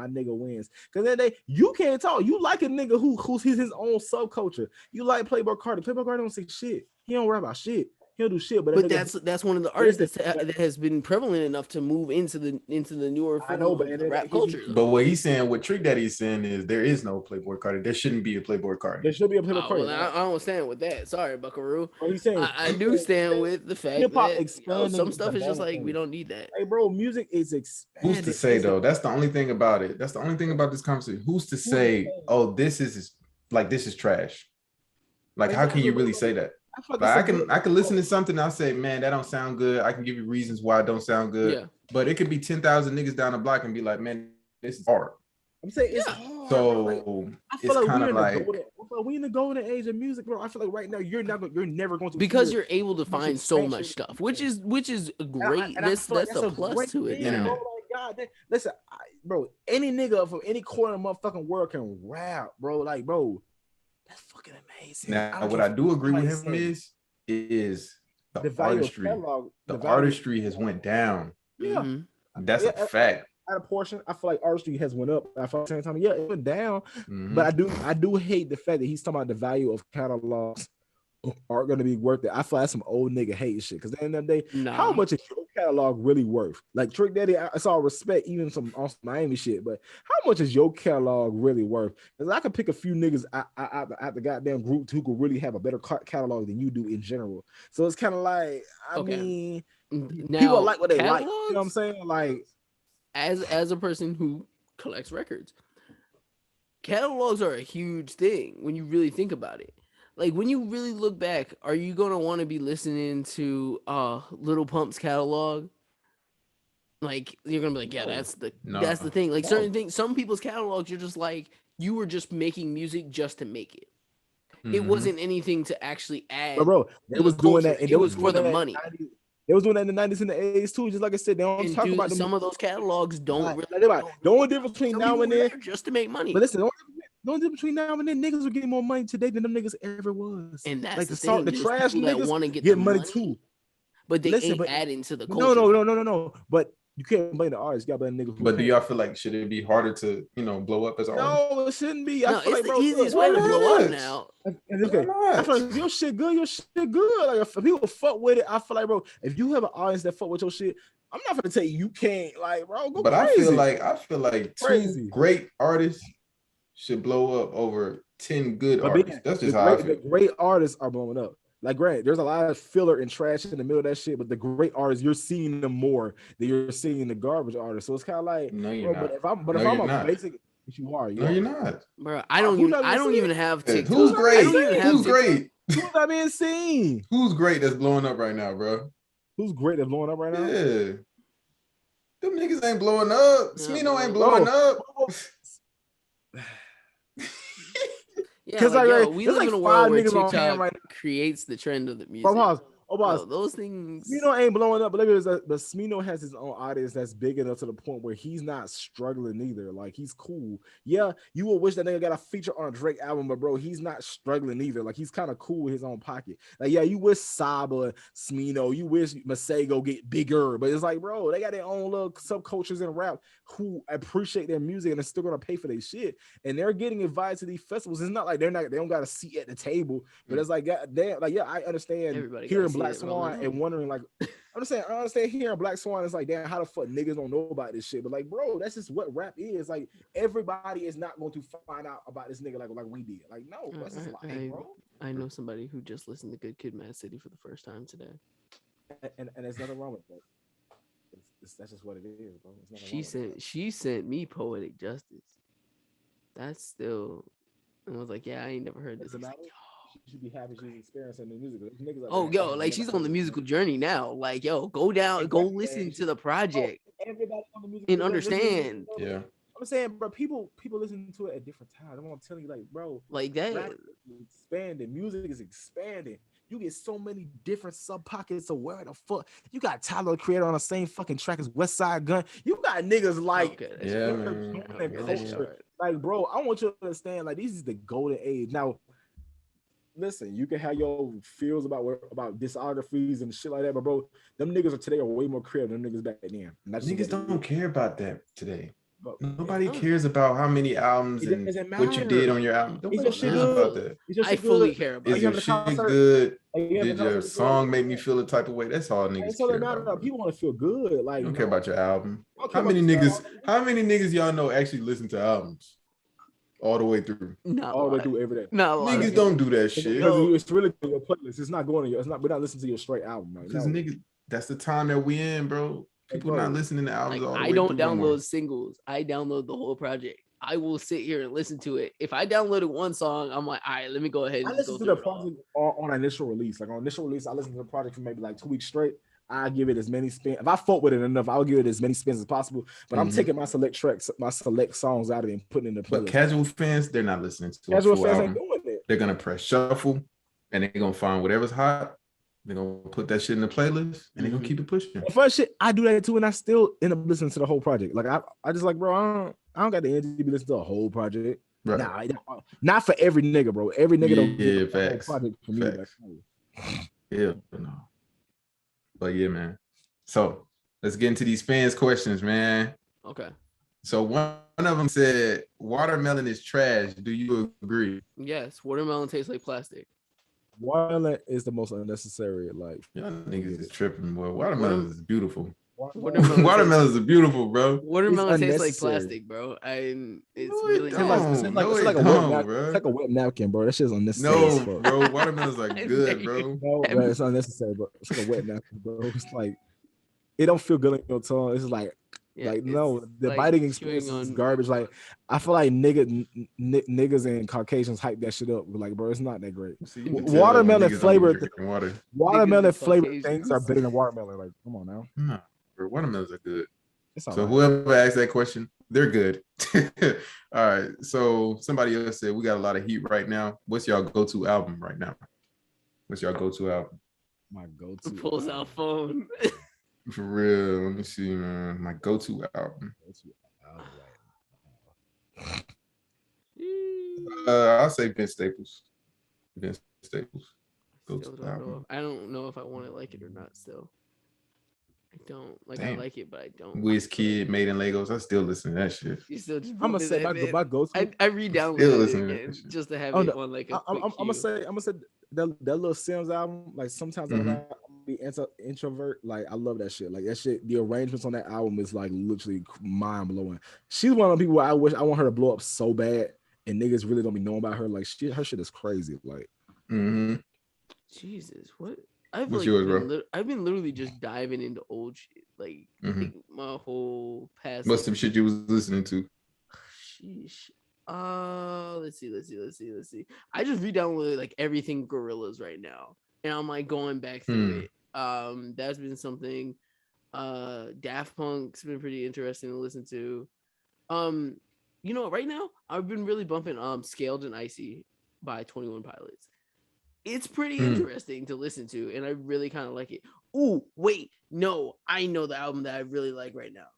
nigga wins. Because then you can't talk. You like a nigga who's his own subculture. You like Playboy Cardi. Playboy Cardi don't say shit. He don't rap about shit. He'll do shit, but that's one of the artists that has been prevalent enough to move into the newer rap culture. But what he's saying, what Trick Daddy is saying is there is no Playboy Cardi. There shouldn't be a Playboy Cardi. There should be a Playboy Cardi. Well, I don't stand with that. Sorry, Buckaroo. He's saying, I do stand with the fact that some stuff is just like we don't need that. Hey, bro, music is expanded. Who's to say though? That's the only thing about it. That's the only thing about this conversation. Who's to say, oh, this is trash? Like, how can you really say that? I can listen to something. I'll say, man, that don't sound good. I can give you reasons why it don't sound good. Yeah. But it could be 10,000 niggas down the block and be like, man, this is hard. I'm saying it's hard. So it's kind of like we in the golden age of music, bro. I feel like right now you're never going to, because you're able to find so much stuff, which is great. That's a plus to it. Yeah. Oh my God, listen, bro. Any nigga from any corner of the motherfucking world can rap, bro. Like, bro. That's fucking amazing. Now, what I do agree with him is the artistry. The artistry has went down. Yeah, that's a fact. At a portion, I feel like artistry has went up. I feel like time, yeah, it went down. But I do hate the fact that he's talking about the value of catalogs aren't going to be worth it. I feel like some old nigga hate shit. Because at the end of the day, how much is your catalog really worth? Like Trick Daddy, I saw respect even some awesome Miami shit, but how much is your catalog really worth? Because I could pick a few niggas out the goddamn group who could really have a better catalog than you do in general. So it's kind of like, I mean, now, people like what they like. You know what I'm saying? Like, as a person who collects records, catalogs are a huge thing when you really think about it. Like, when you really look back, are you going to want to be listening to Lil Pump's catalog? Like, you're going to be like, yeah, that's the thing. Like, certain things, some people's catalogs, you're just like, you were just making music just to make it. It wasn't anything to actually add. But bro, they was doing that, and it was for the money. They was doing that in the 90s and the 80s too. Just like I said, they don't talk about some of those catalogs. Don't really. The only difference between now and then, just to make money. But listen, the only difference between now and then, niggas are getting more money today than them niggas ever was. And that's like the thing. The trash niggas want to get money too. But they ain't adding to the culture. No. But you can't blame the artists. You got to blame niggas. But do y'all feel like should it be harder to blow up as an artist? No, it shouldn't be. No, it's the easiest way to blow up now. Okay, I feel like your shit good. Like if people fuck with it, I feel like, bro, if you have an audience that fuck with your shit, I'm not gonna tell you can't, like, bro, go crazy. I feel like two great artists should blow up over 10 good artists. That's just how I feel. The great artists are blowing up. Like, granted, there's a lot of filler and trash in the middle of that shit, but the great artists, you're seeing them more than you're seeing the garbage artists. So it's kind of like, no, you're bro, not. But if I'm a basic, you are. You're not, bro. I don't even have TikTok. Who's great? Who's great? Who's not being seen? Who's great that's blowing up right now, bro? Who's great that's blowing up right now? Yeah. Them niggas ain't blowing up. Smino ain't blowing up. Because we live in a world where TikTok creates the trend of the music. Those things. Smino ain't blowing up, but Smino has his own audience that's big enough to the point where he's not struggling either. Like, he's cool. Yeah, you would wish that nigga got a feature on a Drake album, but bro, he's not struggling either. Like, he's kind of cool with his own pocket. Like, yeah, you wish Saba, Smino, you wish Masego get bigger, but it's like, bro, they got their own little subcultures in rap who appreciate their music and are still gonna pay for their shit, and they're getting invited to these festivals. It's not like they don't got a seat at the table, but it's like, goddamn, like, yeah, I understand hearing Black Swan and wondering, like, I understand hearing Black Swan is like, damn, how the fuck niggas don't know about this shit? But like, bro, that's just what rap is. Like, everybody is not going to find out about this nigga like we did. Like, no, that's just like, bro. I know somebody who just listened to Good Kid, Mad City for the first time today, and there's nothing wrong with that. That's just what it is, bro. She sent me Poetic Justice. That's still, and I was like, yeah, I ain't never heard this. You should be happy she's experiencing the music. Like she's on the musical journey now. Like, yo, go listen to the project. Everybody on the music and understand. Yeah. I'm saying, bro, people listen to it at different times. I'm telling you, like, bro, like that. Expanding, music is expanding. You get so many different sub pockets of where the fuck you got Tyler the Creator on the same fucking track as West Side Gun. You got niggas like, like, bro, I want you to understand, like, this is the golden age now. Listen, you can have your feels about discographies and shit like that, but bro, them niggas of today are way more creative than niggas back then. Niggas don't care about that today. But nobody cares about how many albums and what you did on your album. Nobody cares about that. I fully care about it. Is your shit good? Did your song make me feel a type of way? That's all niggas care about. People want to feel good. Like, don't care about your album. How many niggas y'all know actually listen to albums all the way through? All the way through every day. Niggas don't do that shit. It's really your playlist. It's not going to your. It's not. We're not listening to your straight album. Because niggas, that's the time that we in, bro. People not listening to albums all the way I don't download singles. I download the whole project. I will sit here and listen to it. If I downloaded one song, I'm like, all right, let me go ahead and I listen to the project on initial release. Like, on initial release, I listen to the project for maybe like 2 weeks straight. I give it as many spins. If I fought with it enough, I'll give it as many spins as possible. But I'm taking my select tracks, my select songs out of it and putting it in the playlist. But casual fans, they're not listening to casual fans ain't doing it. They're gonna press shuffle and they're gonna find whatever's hot. They're gonna put that shit in the playlist and they're gonna keep it pushing. First shit, I do that too, and I still end up listening to the whole project. Like, I just like, bro, I don't got the energy to be listening to a whole project. Right. Nah, not for every nigga, bro. Every nigga don't get the whole project for me. Yeah, no. But yeah, man. So let's get into these fans' questions, man. Okay. So one of them said, "Watermelon is trash. Do you agree?" Yes, watermelon tastes like plastic. Watermelon is the most unnecessary. Like, y'all niggas is tripping, boy. Watermelon is beautiful. Watermelons are beautiful, bro. Watermelon tastes like plastic, bro. It's really like a wet napkin, bro. That shit's unnecessary. No, bro. Watermelons are good, bro. No, bro, it's unnecessary, bro. It's like a wet napkin, bro. It's like, it don't feel good on your tongue. It's like, no, the like biting experience is garbage. Like, I feel like niggas and Caucasians hype that shit up. Like, bro, it's not that great. Watermelon flavored things are better than watermelon. Like, come on now. Nah, bro, watermelons are good. So whoever asked that question, They're good. All right. So somebody else said we got a lot of heat right now. What's y'all go-to album right now? What's y'all go-to album? My go-to. Pulls out phone. For real. Let me see, man. My go-to album. I'll say Vince Staples. Vince Staples. Still don't know. I don't know if I want to like it or not. Still, I don't like. Damn. I like it, but I don't. Wiz Kid, Made in Legos. I still listen to that shit. You still just. I'm gonna say my go-to. I re-downloaded Still it listening to again that shit. just to have Oh, it no. on like a I'm quick gonna queue. say that little Sims album. Like sometimes I gotta be introvert. Like I love that shit. Like that shit. The arrangements on that album is like literally mind blowing. She's one of the people I want her to blow up so bad, and niggas really don't be knowing about her. Like her shit is crazy. Like. Jesus, what? I've What's like yours, bro? I've been literally just diving into old shit, like my whole past. What's some shit you was listening to? Sheesh. Let's see. I just re-downloaded like everything Gorillas right now, and I'm like going back through it. That's been something. Daft Punk's been pretty interesting to listen to. You know, right now I've been really bumping Scaled and Icy by 21 Pilots. It's pretty interesting to listen to, and I really kind of like it. Ooh, wait, no, I know the album that I really like right now.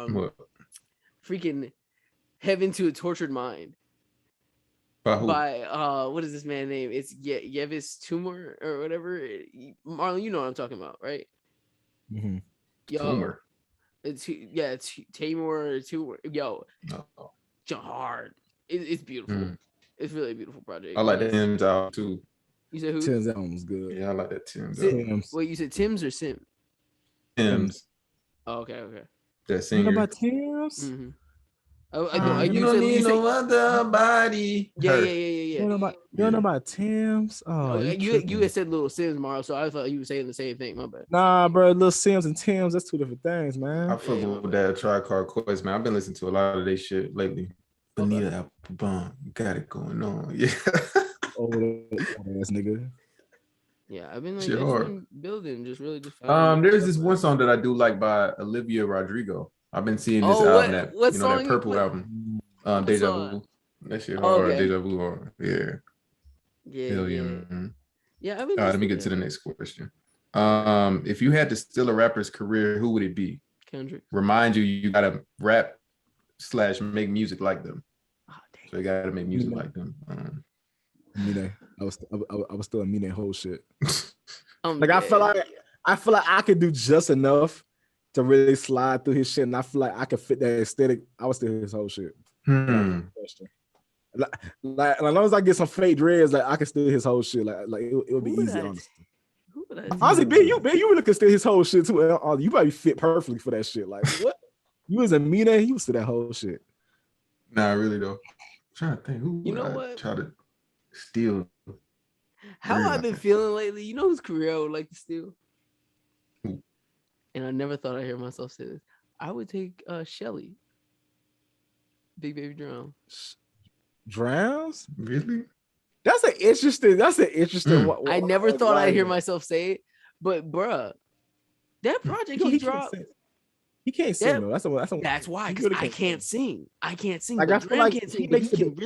What? Freaking Heaven to a Tortured Mind. By who? By what is this man's name? It's Yevis Tumor or whatever. Marlon, you know what I'm talking about, right? Mm-hmm. Yo, Tumor. It's Tamor Tumor. Yo, hard. It's beautiful. It's really a beautiful project. I like the Tim's out too. You said who? Tim's album's good. Yeah, I like that Tim's. Wait, you said Tim's or Sim? Tim's. Oh, okay. That singer. You know about Tim's? Mm-hmm. I you don't need no other body. Yeah. You don't know about Tim's? Oh, you had said Little Sims, Mario, so I thought you were saying the same thing. My bad. Nah, bro, Little Sims and Tim's, that's two different things, man. I fuck with that Tri-Card Quest, man. I've been listening to a lot of their shit lately. Bonita Applebum, got it going on. Yeah. Oh, ass nigga. Yeah, I've been building, just really just. There's this one song that I do like by Olivia Rodrigo. I've been seeing this album that that purple album, Deja Vu. That shit hard. Deja Vu hard. Yeah. Hell yeah. Man. Yeah. All right, let me get to the next question. If you had to steal a rapper's career, who would it be? Kendrick. Remind you gotta rap / make music like them. So you gotta make music like them. Mine. I was still a Mine whole shit. Like I feel like I could do just enough to really slide through his shit, and I feel like I could fit that aesthetic. I would steal his whole shit. Like as long as I get some fake dreads, like I can steal his whole shit. Like it would be easy, honestly. Honestly, Ben, you really could steal his whole shit too. You probably fit perfectly for that shit. Like what? You was a Mine, you was to that whole shit. Nah, really though. I'm trying to think who would try to steal. How I've been feeling lately. You know whose career I would like to steal? And I never thought I'd hear myself say this. I would take Shelly. Big Baby Drown. Drowns? Really? That's an interesting. I never thought I'd hear myself say it, but bruh, that project he dropped. He can't sing though. That's why, because I can't sing. I can't sing. Like I feel like he makes it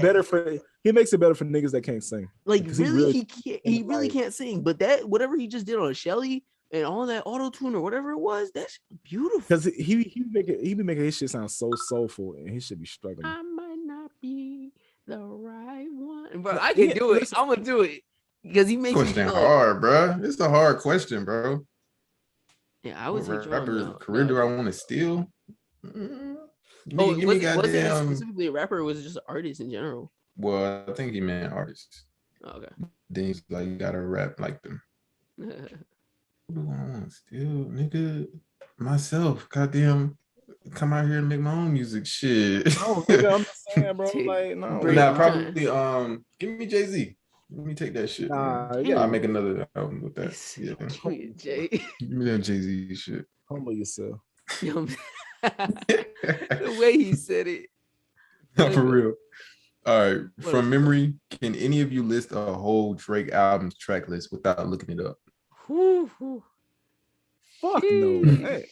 better for niggas that can't sing. Like really, he really can't sing. But that whatever he just did on Shelly and all that auto tune or whatever it was, that's beautiful. Because he be making his shit sound so soulful, and he should be struggling. I might not be the right one, but I can do it. I'm gonna do it because he makes it hard, bro. It's a hard question, bro. Yeah, I would say rapper's career do I want to steal? Was it specifically a rapper or was it just an artist in general? Well, I think he meant artists. Okay. Then he's like, you gotta rap like them. Who do I want to steal? Nigga, myself. Goddamn, come out here and make my own music. Shit. Oh, nigga, I'm just saying, bro. Like, no. Nah, probably give me Jay-Z. Let me take that shit. I'll make another album with that. Yeah. Give me that Jay-Z shit. Humble yourself. The way he said it. No, for real. All right. From memory, can any of you list a whole Drake album's track list without looking it up? Fuck no. Hey.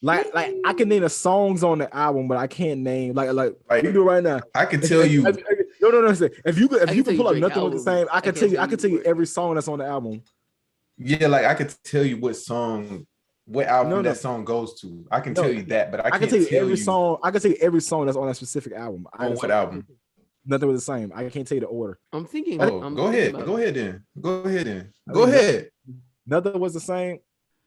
Like I can name the songs on the album, but I can't name like we can do it right now. I can tell you. No. If you can pull up Drake nothing with the same, I can tell you every song that's on the album. Yeah, like I could tell you what album that song goes to. I can tell you that, but I can't tell you tell every you song. I can tell you every song that's on that specific album. on what album. Nothing was the same. I can't tell you the order. I'm thinking. Go ahead then. Go ahead. Nothing was the same.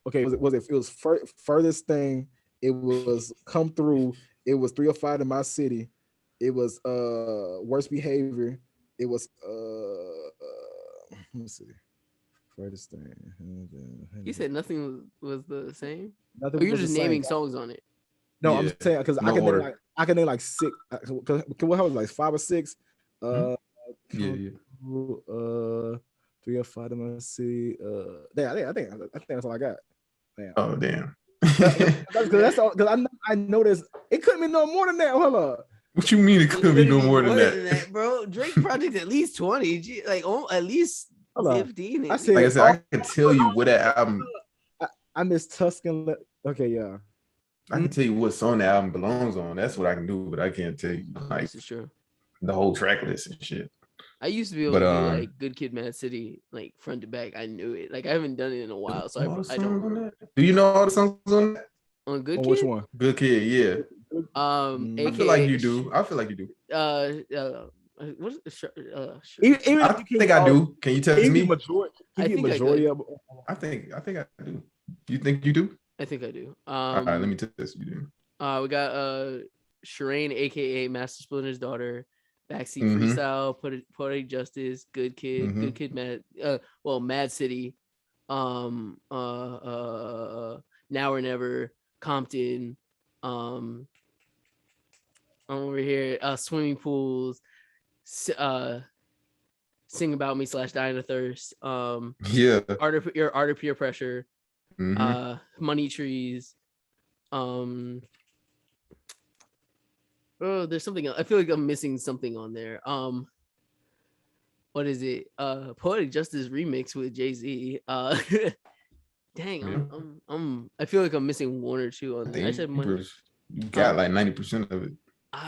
Okay, it was furthest thing. It was Come Through. It was 305 in My City. It was Worst Behavior. It was let me see. Furthest thing. You said nothing was the same. Nothing. Or you're just naming songs on it. No, I'm saying because I can name like six. What was like 5 or 6? Yeah. 305 in My City. I think that's all I got. Damn. Oh damn. That's all because I noticed it couldn't be no more than that. Hold up. What you mean it couldn't be no more than that? bro? Drake project at least 20. Like at least 15. I said, like I said, I can tell you what that album. I miss Tuscan. Okay, yeah. I can tell you what song the album belongs on. That's what I can do, but I can't tell you like this is true. The whole track list and shit. I used to be able to do like Good Kid, Mad City, like front to back. I knew it. Like I haven't done it in a while, so I don't. Do you know all the songs on that? On Good Kid? Which one? Good Kid, yeah. I feel like you do. I feel like you do. What is I think I do. Can you tell me? I think I do. You think you do? I think I do. All right, let me test you. Then. We got Shireen, aka Master Splinter's daughter, Backseat Freestyle, Poetic Justice, Good Kid, Good Kid, Mad City, Now or Never, Compton, I'm over here, Swimming Pools, Sing About Me / Dying of Thirst, Art of Peer Pressure, Money Trees, there's something else. I feel like I'm missing something on there. What is it? Poetic Justice remix with Jay-Z. Dang, I feel like I'm missing one or two on there. I said money. You got like 90% of it.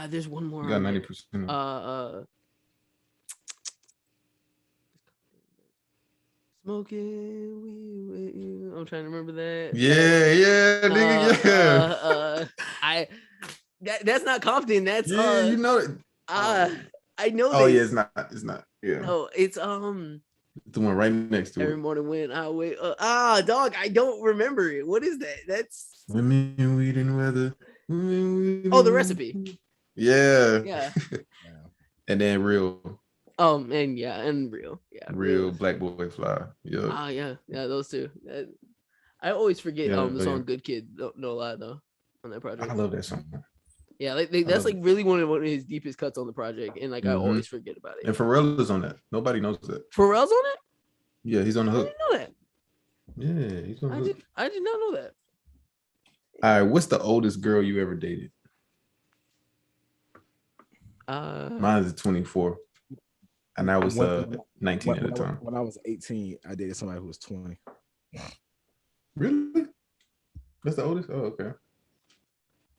There's one more. You got 90%. Smoking weed. I'm trying to remember that. Yeah, nigga, that's not Compton. That's you know it. I know. Oh yeah, it's not. Yeah. No, it's the one right next to every morning when I wake dog, I don't remember it. What is that? That's Women, Weed, and Weather. The Recipe. Yeah. And then Real. And Real. Yeah. Real Black Boy Fly. Yeah. Yeah, those two. I always forget the song Good Kid, no lie though, on that project. I love that song. Yeah, that's like really one of his deepest cuts on the project, and like I always forget about it. And Pharrell is on that. Nobody knows that. Pharrell's on it? Yeah, he's on the hook. I didn't know that. Yeah, he's on the hook. I did not know that. All right, what's the oldest girl you ever dated? Mine's 24. And I was 19 at the time. When I was 18, I dated somebody who was 20. Really? That's the oldest? Oh, okay.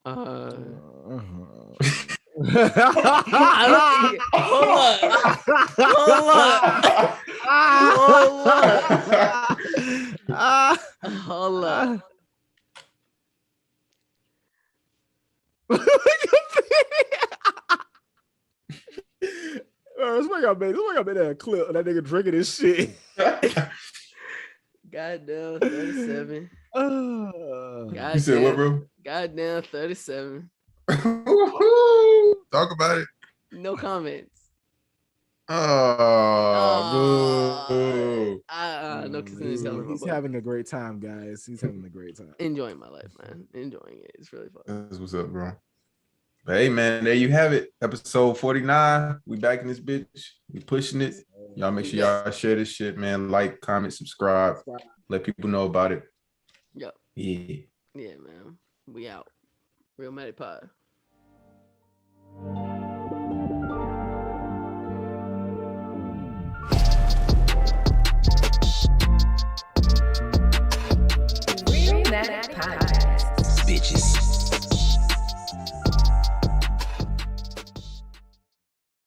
Hold up. Somebody got made that clip of that nigga drinking this shit. Goddamn 37. You said what, bro? Goddamn 37. Talk about it. No comments. No consent. He's having a great time, guys. He's having a great time. Enjoying my life, man. Enjoying it. It's really fun. That's what's up, bro. But hey, man, there you have it. Episode 49. We back in this bitch. We pushing it. Y'all make sure y'all share this shit, man. Like, comment, subscribe. Let people know about it. Yep. Yeah. Yeah, man. We out. Realmatic Pod.